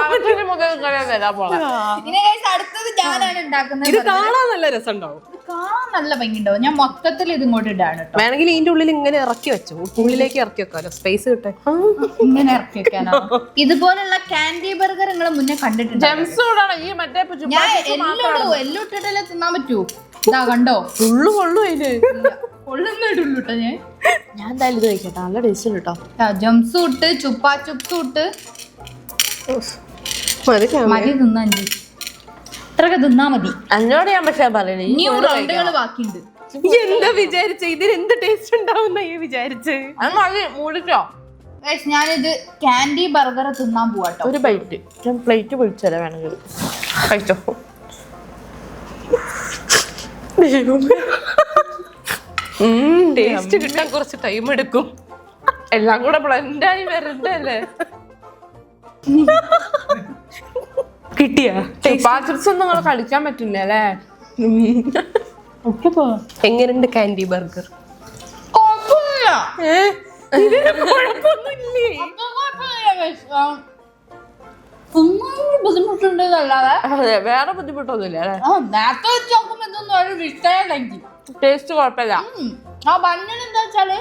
അടുത്തത് ഞാനാണ് ഉണ്ടാക്കുന്നത്. ഇത് കാണാൻ നല്ല രസം ഉണ്ടാവും, കാണാൻ നല്ല ഭംഗിയുണ്ടാവും. ഞാൻ മൊത്തത്തിൽ ഇത് ഇങ്ങോട്ട് ഇടാണ് കേട്ടോ. വേണമെങ്കിൽ ഇതിന്റെ ഉള്ളിൽ ഇങ്ങനെ ഇറക്കി വെച്ചു, ഉള്ളിലേക്ക് ഇറക്കി വെക്കാലോ, സ്പേസ് കിട്ടെ. ഇങ്ങനെ ഇറക്കി വെക്കാനോ? ഇതുപോലുള്ള കാൻഡി ബർഗർ നിങ്ങൾ മുന്നേ കണ്ടിട്ടുണ്ട്. ഞാൻ എല്ലാം ഇട്ടിട്ടല്ലേ തിന്നാൻ പറ്റൂ. ഇതാ കണ്ടോ, കൊള്ളുന്നിട്ടുള്ളൂട്ടോ. ഞാൻ എന്തായാലും ഇത് കഴിക്കട്ടെ, നല്ല ടേസ്റ്റ് ഉണ്ട് കേട്ടോ. ജംസും ഇട്ട് ചുപ്പാ ചുപ്സും ഇട്ട് മതി തിന്നാ. ഇത്രയൊക്കെ തിന്നാ മതി. എന്നോട് ഞാൻ പക്ഷേ പറയണേ, ഇനിയും റൗണ്ടുകൾ ബാക്കിയുണ്ട്. എന്താ വിചാരിച്ച ഇതിന് എന്ത് ടേസ്റ്റ് ഉണ്ടാവുന്ന വിചാരിച്ച് മൂടിച്ചോ. ഞാനിത് കാൻഡി ബർഗർ തിന്നാൻ പോവാട്ടോ. ഒരു ബൈറ്റ് ഞാൻ പ്ലേറ്റ് വിളിച്ചല്ല വേണമെങ്കിൽ കഴിച്ചോ. ടേസ്റ്റ് കിട്ടാൻ കുറച്ച് ടൈം എടുക്കും, എല്ലാം കൂടെ ബ്ലെൻഡായി വരണ്ടല്ലേ. കിട്ടിയാ ചിപ്സ് ഒന്നും നിങ്ങൾ കളിക്കാൻ പറ്റില്ല അല്ലേ. എങ്ങനെയുണ്ട് കാൻഡി ബർഗർ? ബുദ്ധിമുട്ടുണ്ടല്ലാതെ വേറെ ബുദ്ധിമുട്ടൊന്നുമില്ല അല്ലേ. നേരത്തെ വെച്ച് നോക്കുമ്പോ ഇതൊന്നും ഒരു വിഷയമില്ലെങ്കിൽ ടേസ്റ്റ് കുഴപ്പമില്ല. ആ ബണ്ണിന് എന്താ വെച്ചാല്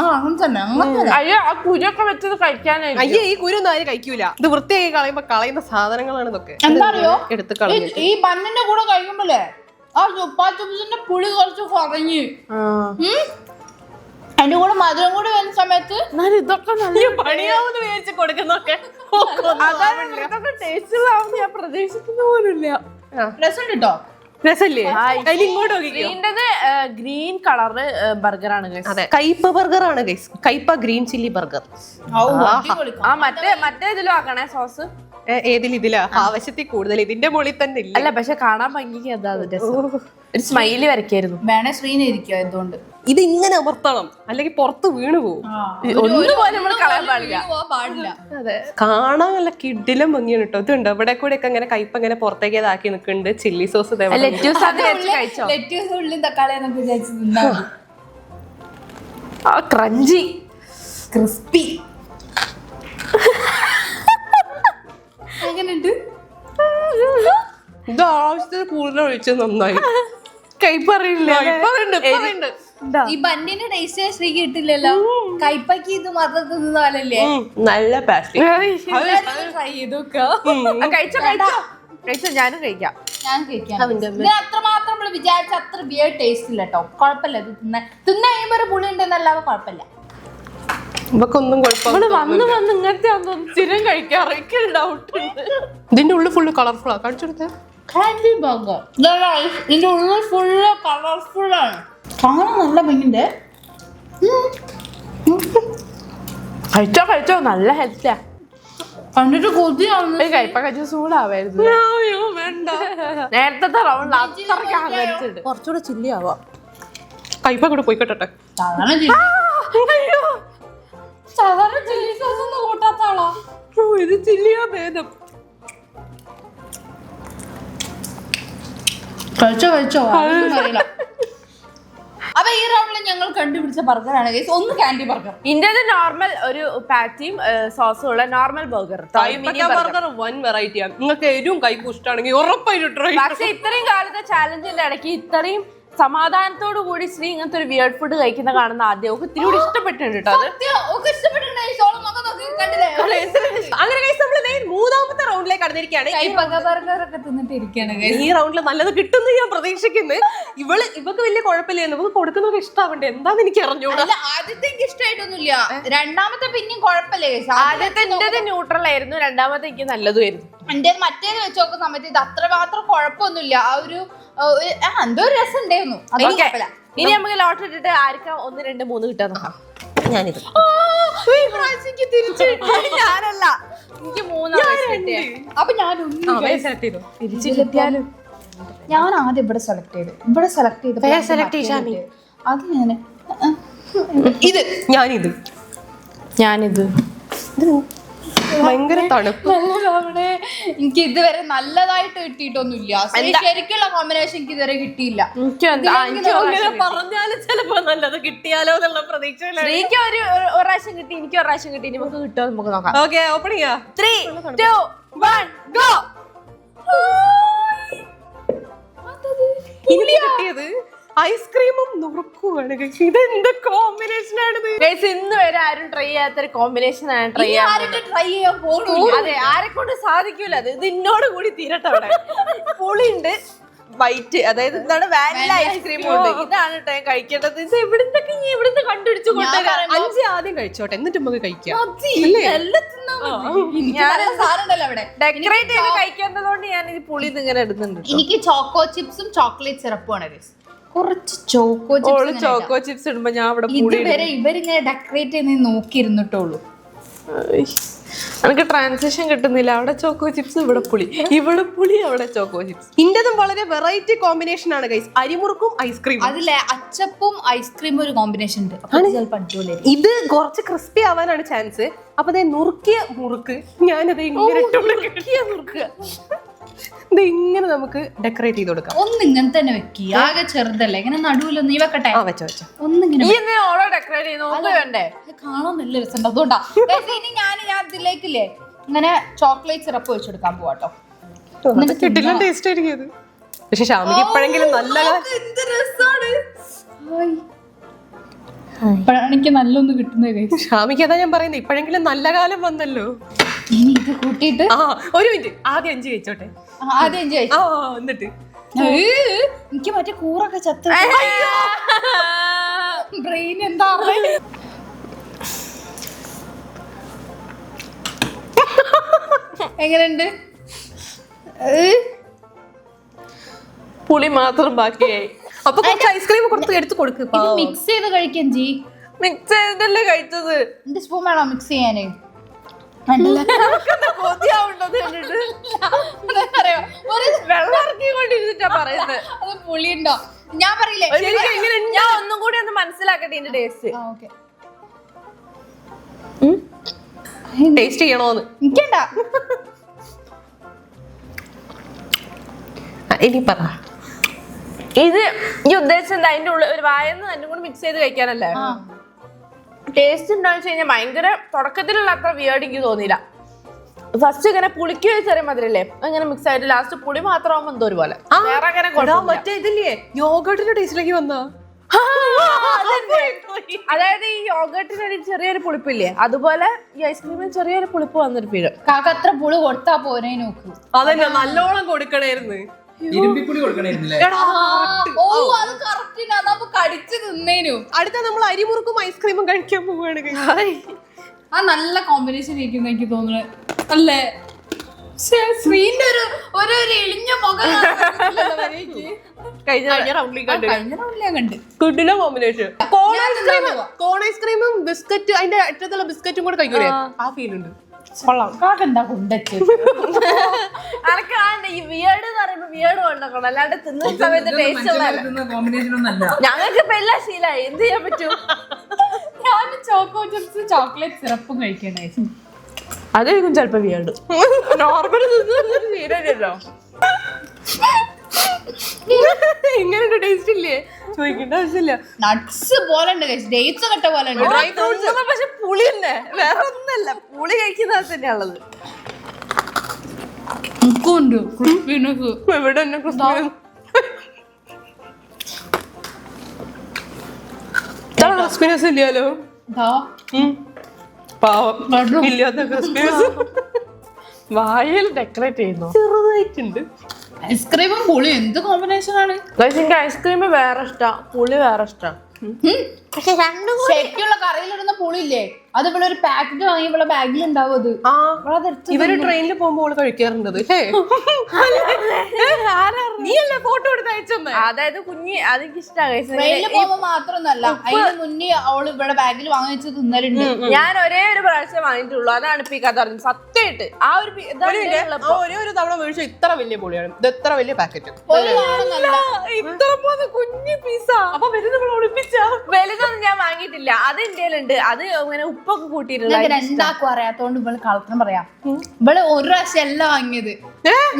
അങ്ങനെ തന്നെ അയ്യോ, ആ കുരൊക്കെ വെച്ചത് കഴിക്കാനായി. അയ്യേ, ഈ കുരു ആരും കഴിക്കൂല. ഇത് വൃത്തിയായി കളയുമ്പോ കളയുന്ന സാധനങ്ങളാണ് ഇതൊക്കെ. എന്താ അറിയോ, എടുത്ത് കളഞ്ഞു. ഈ ബണ്ണിന്റെ കൂടെ കഴിക്കുമ്പോഴേ ആ ചുപ്പാ ചുപ്സിന്റെ പുളി കുറച്ച് കുറഞ്ഞ് അതിന്റെ കൂടെ മധുരം കൂടി വരുന്ന സമയത്ത് ഇതൊക്കെ നല്ല പണിയാവുന്ന വിചാരിച്ച് കൊടുക്കുന്നൊക്കെ ടേസ്റ്റ് ഞാൻ പ്രതീക്ഷിക്കുന്ന പോലില്ല. രസം കിട്ടോ, രസല്ലേ? ഇങ്ങോട്ട് ഗ്രീൻ കളറ് ബർഗർ ആണ്. അതെ, കൈപ്പ ബർഗർ ആണ് ഗൈസ്. കൈപ്പ ഗ്രീൻ ചില്ലി ബർഗർ. ആ മറ്റേ ഇതിലും ആക്കണേ സോസ്. ഏതിൽ? ഇതിലാ ആവശ്യത്തിൽ കൂടുതൽ. ഇതിന്റെ മുകളിൽ തന്നെ ഇല്ല. അല്ല, പക്ഷെ കാണാൻ ഭംഗിക്ക് അതാ ഒരു സ്മൈലി വരയ്ക്കായിരുന്നു. വേണേ സ്ക്രീൻ ഇരിക്കുക. എന്തുകൊണ്ട് ഇത് ഇങ്ങനെ അമർത്തണം, അല്ലെങ്കിൽ പുറത്ത് വീണു പോകും. ഒന്നുപോലെ നമ്മൾ കളയാൻ പാടില്ല. അതെ, കാണാൻ നല്ല കിഡിലും ഭംഗിയാണ് കേട്ടോ. ഇതുണ്ട് ഇവിടെ കൂടെ ഒക്കെ ഇങ്ങനെ കയ്പ ഇങ്ങനെ പുറത്തേക്ക് ഇതാക്കി നിൽക്കുന്നുണ്ട്. ചില്ലി സോസ് ലെറ്റ്യൂസ് ഉള്ളിൽ തക്കാളി എന്നൊക്കെ വിചാരിച്ചു തിന്നാ മതി. Crunchy crispy. എങ്ങനെയുണ്ട്? ഇത് ആവശ്യത്തിന് കൂടുതൽ ഒഴിച്ചത് നന്നായി. കയ്പറിയില്ല. ഈ ബണ്ണിന്റെ ടേസ്റ്റ് ശ്രീ കിട്ടില്ലല്ലോ. കൈപ്പക്കി ഇത് മാത്രം തിന്നല്ലേ. നല്ല പാസ്റ്റ്. ട്രൈ ചെയ്തോക്കോ. കഴിച്ചോ, ഞാനും കഴിക്കാം. ഞാൻ കഴിക്കാം. അത്രമാത്രം നമ്മള് വിചാരിച്ച അത്ര ബിയർ ടേസ്റ്റ് ഇല്ല കേട്ടോ. കുഴപ്പമില്ല. ഇത് തിന്ന കഴിയുമ്പോ ഒരു പുളി ഉണ്ടെന്നല്ലാതെ കുഴപ്പമില്ല. ഇവക്കൊന്നും കുഴപ്പമില്ല. വന്ന് ഇങ്ങനത്തെ സ്ഥിരം കഴിക്കാറൊക്കെ ഡൗട്ട്. ഇതിന്റെ ഉള്ളിൽ ഫുള്ള് കളർഫുൾ ആ. കാണിച്ചെടുത്തേ. കാൻഡി ബർഗർ ഇതിന്റെ ഉള്ളിൽ ഫുള്ള് കളർഫുൾ ആണ്. കാണാൻ നല്ല ഭംഗിയുണ്ട്. കഴിച്ചോ, നല്ല ഹെൽത്തിയാ. കണ്ടിട്ട് കൊതിയാണ്. കയ്പ കഴിച്ച സൂടാവായിരുന്നു. നേരത്തെ റൗണ്ട് അത്രയ്ക്ക് കുറച്ചുകൂടെ ചില്ലി ആവാം. കയ്പ കൂടെ പോയിക്കോട്ടെ. സാധാരണ ചില്ലി സോസ് ഒന്നും കൂട്ടാത്ത ആളാ. ഇത് ചില്ലിയാ ഭേദം. കഴിച്ചോ അറിയില്ല. അപ്പൊ ഈ റൗണ്ടിൽ ഞങ്ങൾ കണ്ടുപിടിച്ച ബർഗറാണ് ഗൈസ്. ഒന്ന് കാൻഡി ബർഗർ. ഇന്ത്യയുടെ നോർമൽ ഒരു പാറ്റിയും സോസും ഉള്ള normal burger. Burger one variety ആണ്. നിങ്ങൾക്ക് എരിവും കൈക്കും ഇഷ്ടമാണെങ്കിൽ ഉറപ്പായിട്ട് ട്രൈ. പക്ഷെ ഇത്രയും കാലത്തെ ചാലഞ്ചിന്റെ ഇടയ്ക്ക് ഇത്രയും സമാധാനത്തോടു കൂടി ശ്രീ ഇങ്ങനത്തെ ഒരു വിയർഡ് ഫുഡ് കഴിക്കുന്ന കാണുന്ന ആദ്യം ഒത്തിരി കൂടി ഇഷ്ടപ്പെട്ടിട്ടുണ്ട് കേട്ടോ. അത് അങ്ങനെ നമ്മൾ മൂന്നാമത്തെ റൗണ്ടിലേക്ക് കടന്നിരിക്കുകയാണ്. ഈ റൗണ്ടിൽ നല്ലത് കിട്ടുമെന്ന് ഞാൻ പ്രതീക്ഷിക്കുന്നു. ഇവക്ക് വലിയ കുഴപ്പമില്ല, നമുക്ക് കൊടുക്കുന്നവർക്ക് ഇഷ്ടാവണ്ടേ എന്താന്ന് എനിക്ക് അറിഞ്ഞൂടാ. ആദ്യത്തെ എനിക്ക് ഇഷ്ടമായിട്ടൊന്നുമില്ല, രണ്ടാമത്തെ പിന്നെയും കുഴപ്പമില്ല. ആദ്യത്തെ എന്റേത് ന്യൂട്രൽ ആയിരുന്നു, രണ്ടാമത്തെ എനിക്ക് നല്ലതുമായിരുന്നു. എന്റെ മറ്റേത് വെച്ച് നോക്കുന്ന സമയത്ത് ഇത് അത്ര മാത്രം കുഴപ്പമൊന്നുമില്ല. ആ ഒരു എന്തോ ഒരു രസം ഉണ്ടായിരുന്നു. ഇനി നമുക്ക് ലോട്ടറി ഇട്ടിട്ട് ആർക്കാ 1, 2, 3 കിട്ടാൻ നോക്കാം. ഞാനിത് ഞാനല്ല, എനിക്ക് 3 അപ്പൊ ഞാൻ തിരിച്ചു കിട്ടിയാലും ഞാൻ ആദ്യം ഇവിടെ സെലക്ട് ചെയ്ത് അത് ഞാൻ ഞാനിത് ഭയങ്കര തണുപ്പ്. എനിക്ക് ഇതുവരെ നല്ലതായിട്ട് കിട്ടിയിട്ടൊന്നുമില്ല. ശരിക്കുള്ള കോമ്പിനേഷൻ എനിക്ക് ഇതുവരെ കിട്ടിയില്ല. പറഞ്ഞാലും ചിലപ്പോ നല്ലത് കിട്ടിയാലോ എന്നുള്ള പ്രതീക്ഷയിലാണ്. എനിക്ക് ഒരു പ്രാവശ്യം കിട്ടി, എനിക്ക് ഒരു പ്രാവശ്യം കിട്ടി. നമുക്ക് കിട്ടുമോ നമുക്ക് നോക്കാം. ഓക്കെ, ഓപ്പൺ ചെയ്യാം. 3, 2, 1 ഗോ. ഇനി കിട്ടിയത് ഐസ്ക്രീമും നുറുക്കുമാണ്. ഇതെന്ത് കോമ്പിനേഷൻ ആണിത്? ഇന്ന് വരെ ആരും ട്രൈ ചെയ്യാത്തൊരു കോമ്പിനേഷൻ ആണ് ട്രൈ ചെയ്യാൻ പോകുന്നു. അതെ, ആരെ കൊണ്ട് സാധിക്കൂല. അത് ഇത് ഇന്നോട് കൂടി തീരട്ടെ. അവിടെ പുളിയുണ്ട്, വൈറ്റ്, അതായത് എന്താണ് വാനില ഐസ്ക്രീം ഉണ്ട്. ഇതാണ് കേട്ടോ ഞാൻ കഴിക്കേണ്ടത്. ഇത് എവിടുന്ന് കണ്ടുപിടിച്ചു കൊണ്ടുവരാൻ? 5 ആദ്യം കഴിച്ചോട്ടെ, എന്നിട്ട് നമുക്ക് കഴിക്കാം. ഡെക്കറേറ്റ് ചെയ്ത് കഴിക്കേണ്ടതുകൊണ്ട് ഞാൻ ഈ പുളി ഇങ്ങനെ ഇടുന്നുണ്ട്. എനിക്ക് ചോക്കോ ചിപ്സും ചോക്ലേറ്റ് സിറപ്പുമാണ് കുറച്ച് ചോക്കോ ചിപ്സ് ഇടുമ്പോ ഞാൻ അവിടെ ഇതുവരെ ഇവരിങ്ങനെ ഡെക്കറേറ്റ് ചെയ്ത് നോക്കിയിരുന്നിട്ടുള്ളൂ. എനിക്ക് ട്രാൻസിഷൻ കിട്ടുന്നില്ല. അവിടെ ചോക്കോ ചിപ്സ്, ഇവിടെ പുളി, അവിടെ ചോക്കോ ചിപ്സ്. ഇന്റതും വളരെ വെറൈറ്റി കോമ്പിനേഷൻ ആണ് ഗൈസ്. അരിമുറുക്കും ഐസ്ക്രീമും. അതിലെ അച്ചപ്പും ഐസ്ക്രീമും ഒരു കോമ്പിനേഷൻ ഉണ്ട്. ഇത് കുറച്ച് ക്രിസ്പി ആവാനാണ് ചാൻസ്. അപ്പൊ നുറുക്കിയ മുറുക്ക് ഞാനത് ഇങ്ങനെ നമുക്ക് ഡെക്കറേറ്റ് ചെയ്ത് കൊടുക്കാം. ഒന്ന് ഇങ്ങനെ തന്നെ വെക്കി, ആകെ ചെറുതല്ലേ, ഇങ്ങനെ നടുവിലൊന്നും ഈ വെക്കട്ടെ. വെച്ചോ ഒന്നിങ്ങനെ ഡെക്കറേറ്റ് ചെയ്യുന്നേ കാണാൻ നല്ല രസമുണ്ട്. അതുകൊണ്ടാ ഇനി ഞാൻ ഇതിലേക്കില്ലേ ഇങ്ങനെ ചോക്ലേറ്റ് സിറപ്പ് വെച്ചെടുക്കാൻ പോവാട്ടോ. കിട്ടില്ല ടേസ്റ്റ് ആയിരിക്കും അത്. പക്ഷെ ഷാമിക്ക് ഇപ്പോഴെങ്കിലും നല്ല എനിക്ക് നല്ലൊന്ന് കിട്ടുന്നത്. ഷാമിക്ക് അതാ ഞാൻ പറയുന്നത്, ഇപ്പോഴെങ്കിലും നല്ല കാലം വന്നല്ലോ. ഇനി ഇത് കൂട്ടിയിട്ട് ഒരു മിനിറ്റ്, ആദ്യം 5 കഴിച്ചോട്ടെ. എന്നിട്ട് എനിക്ക് മറ്റേ കൂറൊക്കെ ചത്ത ബ്രെയിൻ എന്താ എങ്ങനെയുണ്ട്? പുളി മാത്രം ബാക്കിയായി. അപ്പൊ കുറച്ച് ഐസ്ക്രീം കൊടുത്ത് എടുത്ത് കൊടുക്ക്. മിക്സ് ചെയ്ത് കഴിക്കാൻ ജി. മിക്സ് ചെയ്തല്ലേ കഴിച്ചത്. എന്റെ സ്പൂൺ വേണോ മിക്സ് ചെയ്യാന്? അത് പുളിയുണ്ടോ? ഞാൻ പറയില്ലേ, ഞാൻ ഒന്നും കൂടി ഒന്ന് മനസ്സിലാക്കട്ടെ ഇതിന്റെ ടേസ്റ്റ്. ടേസ്റ്റ് ചെയ്യണോന്ന് എനിക്കണ്ട. ഇനി പറ, ഇത് ഈ ഉദ്ദേശിച്ചത് അതിന്റെ ഉള്ളിൽ ഒരു വായന്ന് തന്നെ കൂടി മിക്സ് ചെയ്ത് കഴിക്കാനല്ലേ? ടേസ്റ്റ് എന്താണെന്ന് വെച്ച് കഴിഞ്ഞാൽ ഭയങ്കര തുടക്കത്തിലുള്ള അത്ര വിയേർഡ് എനിക്ക് തോന്നിയില്ല. ഫസ്റ്റ് ഇങ്ങനെ പുളിക്ക് ചെറിയ മധുരല്ലേ, അങ്ങനെ മിക്സ് ആയിട്ട് ലാസ്റ്റ് പുളി മാത്രമാകുമ്പോ എന്തോ ഒരു പോലെ. മറ്റേ ഇതില്ലേ യോഗട്ടിന്റെ ടേസ്റ്റിലേക്ക് വന്നാ, അതായത് ഈ യോഗട്ടിന് ചെറിയൊരു പുളിപ്പില്ലേ, അതുപോലെ ഈ ഐസ്ക്രീമിന് ചെറിയൊരു പുളിപ്പ് വന്നൊരു ഫീല്. കാക്കത്ര പുളി കൊടുത്താ പോരെ നോക്ക്. അതന്നെ നല്ലോണം കൊടുക്കണായിരുന്നു. ഇരുമ്പിപ്പുളി കൊടുക്കണായിരുന്നില്ലേ? കടിച്ചു തിന്നേനു. അടുത്ത നമ്മൾ അരിമുറുക്കും ഐസ്ക്രീമും കഴിക്കാൻ പോവുകയാണ്. ആ നല്ല കോമ്പിനേഷൻ ഇരിക്കുന്ന എനിക്ക് തോന്നുന്നത് അല്ലേ? ശ്രീന്റെ ഒരു എളിഞ്ഞ മുഖം കഴിഞ്ഞ റൗണ്ടിൽ കണ്ട് കിടിലൻ കോമ്പിനേഷൻ. കോൺ ഐസ്ക്രീമും ബിസ്ക്കറ്റ്, അതിന്റെ അറ്റത്തുള്ള ബിസ്ക്കറ്റും കൂടെ കഴിക്കൂലേ, ആ ഫീൽ ഉണ്ട്. എന്താ കൊണ്ടച്ച് ഈ വിയേർഡ് എന്ന് പറയുമ്പോ വിയേർഡ് കൊണ്ടോക്കണം, അല്ലാണ്ട് തിന്നുന്ന സമയത്ത് ടേസ്റ്റ് ഞങ്ങൾക്ക് ഇപ്പൊ എല്ലാം ശീലമായി. എന്ത് ചെയ്യാൻ പറ്റും? ഞാൻ ചോക്കോ ചിപ്സ് ചോക്ലേറ്റ് സിറപ്പും കഴിക്കണേ. അതായിരിക്കും ചിലപ്പോ വിയേർഡ്. നോർമൽ ശീലല്ലോ. ഇങ്ങനെ ടേസ്റ്റ് ഇല്ലേ? ചോദിക്കേണ്ട ആവശ്യമില്ല. നട്ട്സ് പോലെ ഉണ്ട്, ഡേറ്റ്സ് കെട്ട പോലെ ഉണ്ട്. പക്ഷെ പുളി തന്നെ, വേറെ ഒന്നല്ല, പുളി കഴിക്കുന്നത് തന്നെയുള്ളത്. ഉണ്ട് ക്രിസ്പിനെസ്. ഇവിടെ തന്നെ ക്രിസ്പിനെസ് ഇല്ലല്ലോ. പാവം ഇല്ലാത്ത ക്രിസ്പിനെസ് വായയിൽ ഡെക്കറേറ്റ് ചെയ്യുന്നു. ചെറുതായിട്ടുണ്ട്. ഐസ്ക്രീമും പുളി എന്ത് കോമ്പിനേഷൻ ആണ്. എനിക്ക് ഐസ്ക്രീം വേറെ ഇഷ്ടം, പുളി വേറെ ഇഷ്ടം. പക്ഷെ രണ്ടും ശരിക്കുള്ള കറിയിലിടുന്ന പുളിയില്ലേ, അത് ഇവിടെ ഒരു പാക്കറ്റ് വാങ്ങി ഇവിടെ ബാഗിൽ ഉണ്ടാവും. അത് ഇവര് ട്രെയിനിൽ പോകുമ്പോൾ കഴിക്കാറുണ്ടത്. നീയല്ലേ ഫോട്ടോ എടുത്ത് അയച്ചെന്ന്? അതായത് കുഞ്ഞി അതെനിക്ക് ഇഷ്ടമാണ്. ട്രെയിനിൽ പോകുമ്പോ മാത്രമൊന്നല്ല, അതിന് മുന്നേ അവള് ഇവിടെ ബാഗിൽ വാങ്ങി വെച്ച് തിന്നലുണ്ട്. ഞാൻ ഒരേ ഒരു പ്രാവശ്യം വാങ്ങിയിട്ടുള്ളൂ, അതാണ് ഇപ്പൊ ഈ കഥ പറഞ്ഞത്. സത്യമായിട്ട് ആ ഒരു ഒരേ ഒരു തവണ മേടിച്ച ഇത്ര വലിയ പൊളിയാണ്. ഇത് എത്ര വലിയ പാക്കറ്റ്, ഇത്ര കുഞ്ഞു പീസ. അപ്പൊ വലുതൊന്നും ഞാൻ വാങ്ങിയിട്ടില്ല. അത് ഇന്ത്യയിലുണ്ട്. അത് ഇങ്ങനെ ഉപ്പൊക്കെ കൂട്ടിയിട്ടുള്ള. രണ്ടാക്കും അറിയാത്തോണ്ട് ഇവള് കളത്രം പറയാം. ഇവള് ഒരു പ്രാവശ്യം അല്ല വാങ്ങിയത്,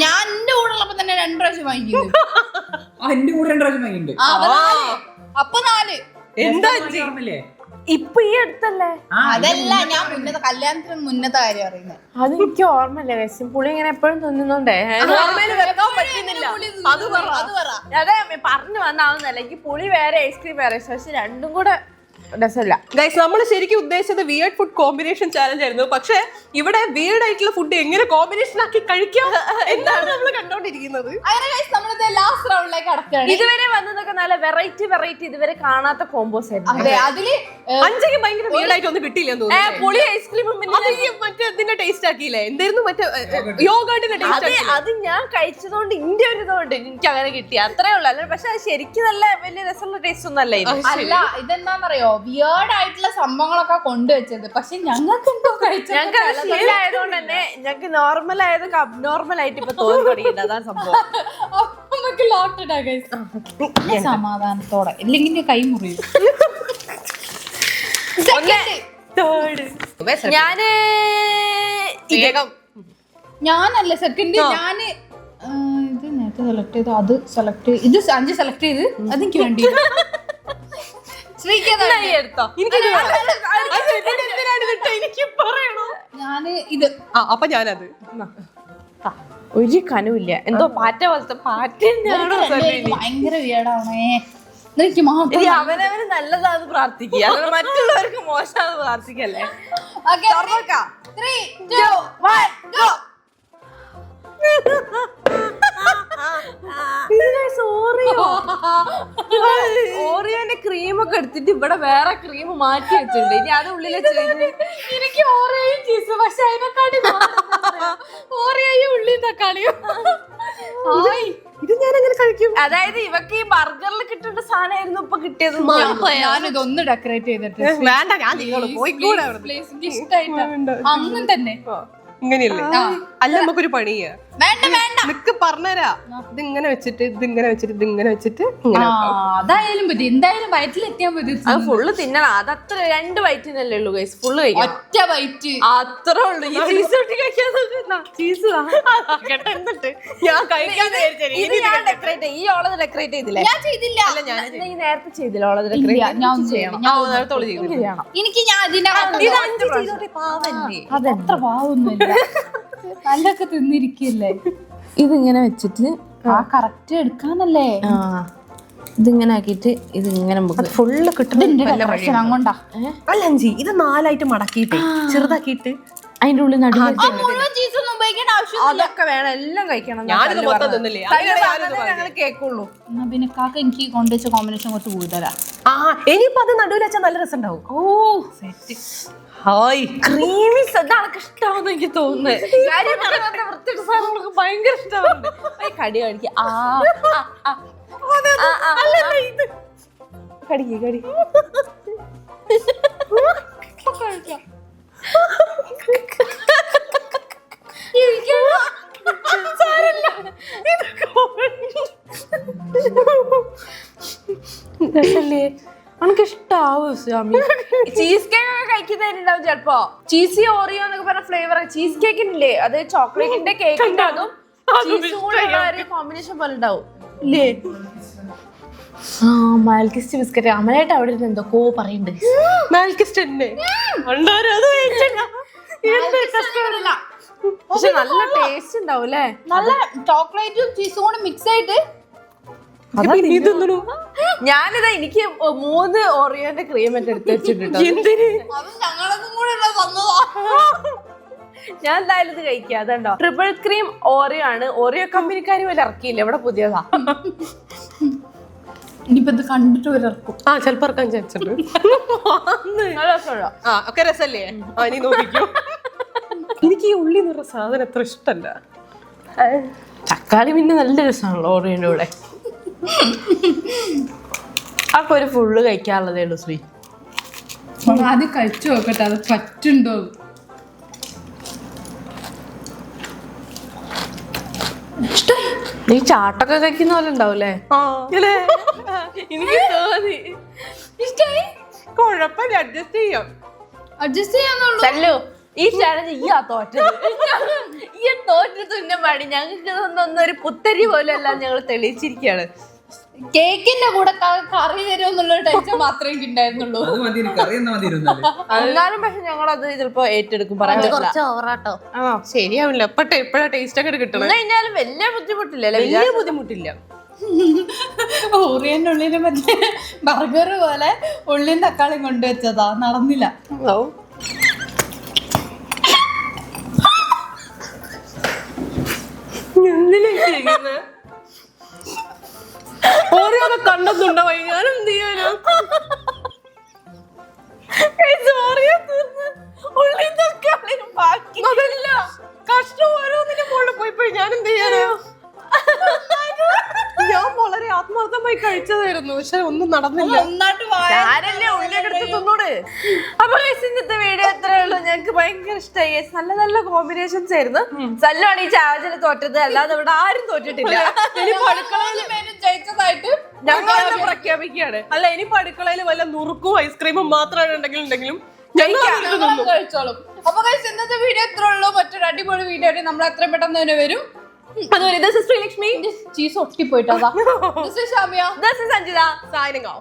ഞാൻ എന്റെ കൂടെ ഉള്ളപ്പോ തന്നെ 2 പ്രാവശ്യം വാങ്ങിക്കുന്നത്. എന്റെ കൂടെ 2 പ്രാവശ്യം വാങ്ങിയിട്ടുണ്ട്. അപ്പൊ 4. എന്താ ഇപ്പൊ ഈ അടുത്തല്ലേ? അതല്ല, ഞാൻ കല്യാണത്തിന് മുന്നത്തെ കാര്യം അറിയുന്നത്. അതെനിക്ക് ഓർമ്മയില്ല. വിഷം പുളി ഇങ്ങനെ എപ്പോഴും തിന്നുന്നുണ്ടേ അതെ പറഞ്ഞു വന്നാവുന്നല്ല. എനിക്ക് പുളി വേറെ ഐസ്ക്രീം വേറെ ഇഷ്ടം. പക്ഷെ രണ്ടും കൂടെ രസമില്ല. ഗൈസ്, നമ്മൾ ശരിക്കും ഉദ്ദേശിച്ചത് വിയർഡ് ഫുഡ് കോമ്പിനേഷൻ ചാലഞ്ച് ആയിരുന്നു. പക്ഷെ ഇവിടെ വിയർഡ് ആയിട്ടുള്ള ഫുഡ് എങ്ങനെ കോമ്പിനേഷൻ ആക്കി കഴിക്കാം എന്നാണ് നമ്മൾ കണ്ടോണ്ടിരിക്കുന്നത്. ലാസ്റ്റ് റൗണ്ടിലേക്ക് കടക്കുകയാണ്. ഇതുവരെ വന്നതൊക്കെ നല്ല വെറൈറ്റി ഇതുവരെ കാണാത്ത കോമ്പോസ് ആയിരുന്നു. അതില് അഞ്ചയ്ക്ക് ഭയങ്കര വിയർഡ് ആയിട്ട് ഒന്നും കിട്ടിയില്ലെന്ന് തോന്നുന്നു. പുളി ഐസ്ക്രീമും മറ്റേ ഇതിന്റെ ടേസ്റ്റ് ആക്കിയില്ലേ? എന്തായിരുന്നു മറ്റേ യോഗാട്ടിന്റെ ടേസ്റ്റ്? അത് ഞാൻ കഴിച്ചതുകൊണ്ട് ഇന്ത്യ ഒരു ഇതുകൊണ്ട് എനിക്ക് അങ്ങനെ കിട്ടി, അത്രേ ഉള്ളു. അല്ല പക്ഷെ ശരിക്കും നല്ല വലിയ രസമുള്ള ടേസ്റ്റ് ഒന്നും അല്ല ഇത്. അല്ല, ഇതെന്താന്നറിയോ, വിയേർഡ് ആയിട്ടുള്ള സംഭവങ്ങളൊക്കെ കൊണ്ടുവച്ചത്. പക്ഷെ ഞങ്ങൾക്ക് എന്തോ കഴിച്ചു, ഞങ്ങൾക്ക് ശീലമായതുകൊണ്ട് തന്നെ ഞങ്ങൾക്ക് നോർമൽ ആയതൊക്കെ അബ്നോർമൽ ആയിട്ട് ഇപ്പൊ തോന്നി തുടങ്ങിയിട്ടുണ്ട്. അതാണ് സംഭവം. സമാധാനത്തോടെ, ഇല്ലെങ്കിൽ കൈ മുറിയും. ഞാനല്ല സെക്കൻഡ്, ഞാന് ഇത് നേരത്തെ സെലക്ട് ചെയ്തു, അത് സെലക്ട് ചെയ്ത്, ഇത് 5 സെലക്ട് ചെയ്ത് അതെനിക്ക് വേണ്ടി. ഞാന് ഇത് അപ്പൊ ഞാനത് ഒരു കനുവില്ല, എന്തോ പാറ്റ പോലത്തെ പാറ്റ ഭയങ്കര വീടാണേ. എനിക്ക് മാത്രം അവനവന് നല്ലതാന്ന് പ്രാർത്ഥിക്കുക, മറ്റുള്ളവർക്ക് മോശമാണെന്ന് പ്രാർത്ഥിക്കല്ലേ. ഓറിയോന്റെ ക്രീമൊക്കെ എടുത്തിട്ട് ഇവിടെ വേറെ ക്രീം മാറ്റി വെച്ചിട്ടുണ്ട്. ഇനി അത് ഉള്ളിലെ എനിക്ക് ഓറിയോയും ചീസ്, പക്ഷെ അതിനെക്കാട്ടി ഓറിയോയും ഉള്ളി തക്കാളിയും. ഇത് ഞാൻ എങ്ങനെ കഴിക്കും? അതായത് ഇവക്ക് ഈ ബർഗറിൽ കിട്ടേണ്ട സാധനമായിരുന്നു ഇപ്പൊ കിട്ടിയത്. ഞാനിതൊന്ന് ഡെക്കറേറ്റ് ചെയ്തിട്ട് വേണ്ട, ഞാൻ പോയിക്കൂടെ. ഇഷ്ടായിട്ടാ അന്നും തന്നെ ഇങ്ങനെയല്ലേ? അല്ല, നമുക്കൊരു പണി ചെയ്യാം. വേണ്ട വേണ്ട, നിക്ക് പറഞ്ഞുതരാ. ഇതിങ്ങനെ വെച്ചിട്ട് ഇതിങ്ങനെ വെച്ചിട്ട് ഇതിങ്ങനെ വെച്ചിട്ട് അതായാലും പറ്റി. എന്തായാലും വയറ്റിലെത്തിയാൻ പറ്റും. അത് ഫുള്ള് തിന്നണം. അതത്ര 2 വയറ്റിനല്ലേ ഉള്ളൂ ഗൈസ്, ഫുള്ള് കഴിക്കണം. ഒറ്റ വയറ്റ് അത്രേ ഉള്ളൂ. ഈ ചീസ് ഒട്ടി കഴിക്കാൻ ചീസ് എന്നിട്ട് ഞാൻ കഴിക്കാൻ ഡെക്കറേറ്റ് ഈ ഓളത് ഡെക്കറേറ്റ് ചെയ്തില്ലേ? ഞാൻ ചെയ്തില്ല. നീ നേരത്തെ ചെയ്തില്ല ഓളത് ഡെക്കറേറ്റ് ഞാൻ ചെയ്യണം. എനിക്ക് ഞാൻ അതെത്ര പാവൊന്നുമില്ല, നല്ലൊക്കെ തിന്നിരിക്കല്ലേ. ഇതിങ്ങനെ വെച്ചിട്ട് ആ കറക്റ്റ് എടുക്കാനല്ലേ. ഇതിങ്ങനെ ആക്കിയിട്ട് ഇതിങ്ങനെ ഫുള്ള് കിട്ടും. അങ്ങോട്ടാ അല്ല അഞ്ചി, ഇത് 4 ആയിട്ട് മടക്കിയിട്ട് ചെറുതാക്കിയിട്ട് അതിന്റെ ഉള്ളിൽ അതൊക്കെ വേണം, എല്ലാം കഴിക്കണം. ഞാനിത് മൊത്തം തിന്നില്ലേ? ഞങ്ങൾ കേക്കുള്ളൂ. എന്നാ പിന്നെ കാക്ക എനിക്ക് കൊണ്ടുവച്ച കോമ്പിനേഷൻ കുറച്ച് കൂടുതലാ. ഇനിയിപ്പോ അത് നടുവിൽ വെച്ചാൽ നല്ല രസം ഉണ്ടാവും. ഓ സെറ്റ്. ഹായ്, ക്രീമി അതൊക്കെ ഇഷ്ടമാണെന്ന് എനിക്ക് തോന്നുന്നത്. വൃത്തിയുടെ സാധനങ്ങളൊക്കെ ഭയങ്കര ഇഷ്ടമാണ്. കടി കടിക്ക കടിക്ക് കടി നമുക്ക് ഇഷ്ടാവും. ചീസ് കേക്ക് ഒക്കെ കഴിക്കുന്നവരുണ്ടാവും ചിലപ്പോ. ചീസി ഓറിയോ എന്നൊക്കെ പറഞ്ഞ ഫ്ലേവർ ചീസ് കേക്കിനില്ലേ, അത് ചോക്ലേറ്റിന്റെ കേക്കിന്റെ അതും ചീസും കൂടെ കോമ്പിനേഷൻ പോലെ ഉണ്ടാവും ഇല്ലേ? മാൽക്കിസ്റ്റ് ബിസ്ക്കറ്റ് അമലായിട്ട് അവിടെ ഇരുന്ന് എന്തൊക്കെയോ പറയുന്നുണ്ട്. മാൽക്കിസ്റ്റ് തന്നെ ഉണ്ടാരും അത് കഴിച്ചില്ല. പക്ഷെ നല്ല ടേസ്റ്റ് ഉണ്ടാവും അല്ലേ? നല്ല ചോക്ലേറ്റും ചീസും കൂടെ മിക്സ് ആയിട്ട് ഞാനിതാ എനിക്ക് 3 ഓറിയോന്റെ ക്രീം ഒക്കെ എടുത്ത് വെച്ചിട്ടുണ്ട്. ഞാൻ എന്തായാലും ഇത് കഴിക്കാം. അതുണ്ടോ ട്രിപ്പിൾ ക്രീം ഓറിയോ ആണ്. ഓറിയോ കമ്പനിക്കാർ വല്ല ഇറക്കിയില്ല, ഇവിടെ പുതിയതാ. ഇനിയിപ്പോ ഇത് കണ്ടിട്ട് ഇറക്കും. ചിലപ്പോ ഇറക്കാൻ ചാൻസുണ്ട്. ഒക്കെ രസല്ലേ? നീ നോക്കിക്കോ. എനിക്ക് ഈ ഉള്ളി നിറ സാധനം അത്ര ഇഷ്ടല്ല. തക്കാളി പിന്നെ നല്ല രസമാണല്ലോ ഓറിയോന്റെ കൂടെ. അപ്പൊ ഒരു ഫുള്ള് കഴിക്കാനുള്ളതേ ഉള്ളൂ ശ്രീ. ആദ്യം കഴിച്ചു നോക്കട്ടെ അത് പറ്റുണ്ടോ. നീ ചാട്ടൊക്കെ കഴിക്കുന്ന പോലെ ഉണ്ടാവൂലേ? എനിക്ക് തോന്നി കുഴപ്പമില്ല, അഡ്ജസ്റ്റ് ചെയ്യാം. അഡ്ജസ്റ്റ് ചെയ്യാന്നുള്ളൂ. ചല്ലു ഈ ചാലഞ്ച് ഈ തോറ്റത്. ഈ തോറ്റത് തുന്ന പാടി. ഞങ്ങൾക്ക് ഒന്നും ഒരു പുത്തരി പോലെ അല്ല ഞങ്ങൾ തെളിയിച്ചിരിക്കുകയാണ്. കേക്കിന്റെ കൂടെ കറി തരുമെന്നുള്ള ടെൻഷൻ മാത്രമേ എനിക്ക് ഉണ്ടായിരുന്നുള്ളൂ. എന്നാലും പക്ഷെ ഞങ്ങളത് ചിലപ്പോ ഏറ്റെടുക്കും. പറയാൻ ഓവറാട്ടോ. ശരിയാവില്ല. എപ്പോഴാ ടേസ്റ്റ് ഒക്കെ കിട്ടണം. കഴിഞ്ഞാലും വലിയ ബുദ്ധിമുട്ടില്ല. വലിയ ബുദ്ധിമുട്ടില്ല. ഓറിയന്റെ ഉള്ളില് മറ്റേ ബർഗർ പോലെ ഉള്ളിയും തക്കാളിയും കൊണ്ടുവച്ചതാ, നടന്നില്ല. ഓരോക്കെ കണ്ടെന്നുണ്ടോ? ഞാൻ എന്ത് ചെയ്യാനോ? അതല്ല കഷ്ടം ഓരോന്നിന്റെ മുകളിൽ പോയി ഞാൻ എന്ത് ചെയ്യാനോ? ഞാൻ വളരെ ആത്മാർത്ഥമായി കഴിച്ചതായിരുന്നു, പക്ഷെ ഒന്നും നടന്നില്ല. അപ്പൊ ഇന്നത്തെ വീഡിയോ എത്രേ ഉള്ളൂ. ഞങ്ങൾക്ക് ഭയങ്കര ഇഷ്ടമായി. നല്ല നല്ല കോമ്പിനേഷൻസ് ആയിരുന്നു. സല്ലാണ് ഈ ചാവച്ചിൽ തോറ്റത്, അല്ലാതെ ഇവിടെ ആരും തോറ്റിട്ടില്ല. ജയിച്ചതായിട്ട് ഞങ്ങൾ പ്രഖ്യാപിക്കുകയാണ്. അല്ല, ഇനിയിപ്പോ അടുക്കളയിൽ വല്ല നുറുക്കും ഐസ്ക്രീമും മാത്രമാണ് ഉണ്ടെങ്കിലും കഴിച്ചോളും. അപ്പൊ ഇന്നത്തെ വീഡിയോ എത്ര ഉള്ളൂ. മറ്റൊരു അടിപൊളി വീഡിയോ ആയിട്ട് നമ്മൾ എത്രയും പെട്ടെന്ന് തന്നെ വരും. അതുപോലെ this is Srilakshmi. ചീസ് ഒട്ടിപ്പോയിട്ടാ. This is Shamya. This is Sanjita. Signing off.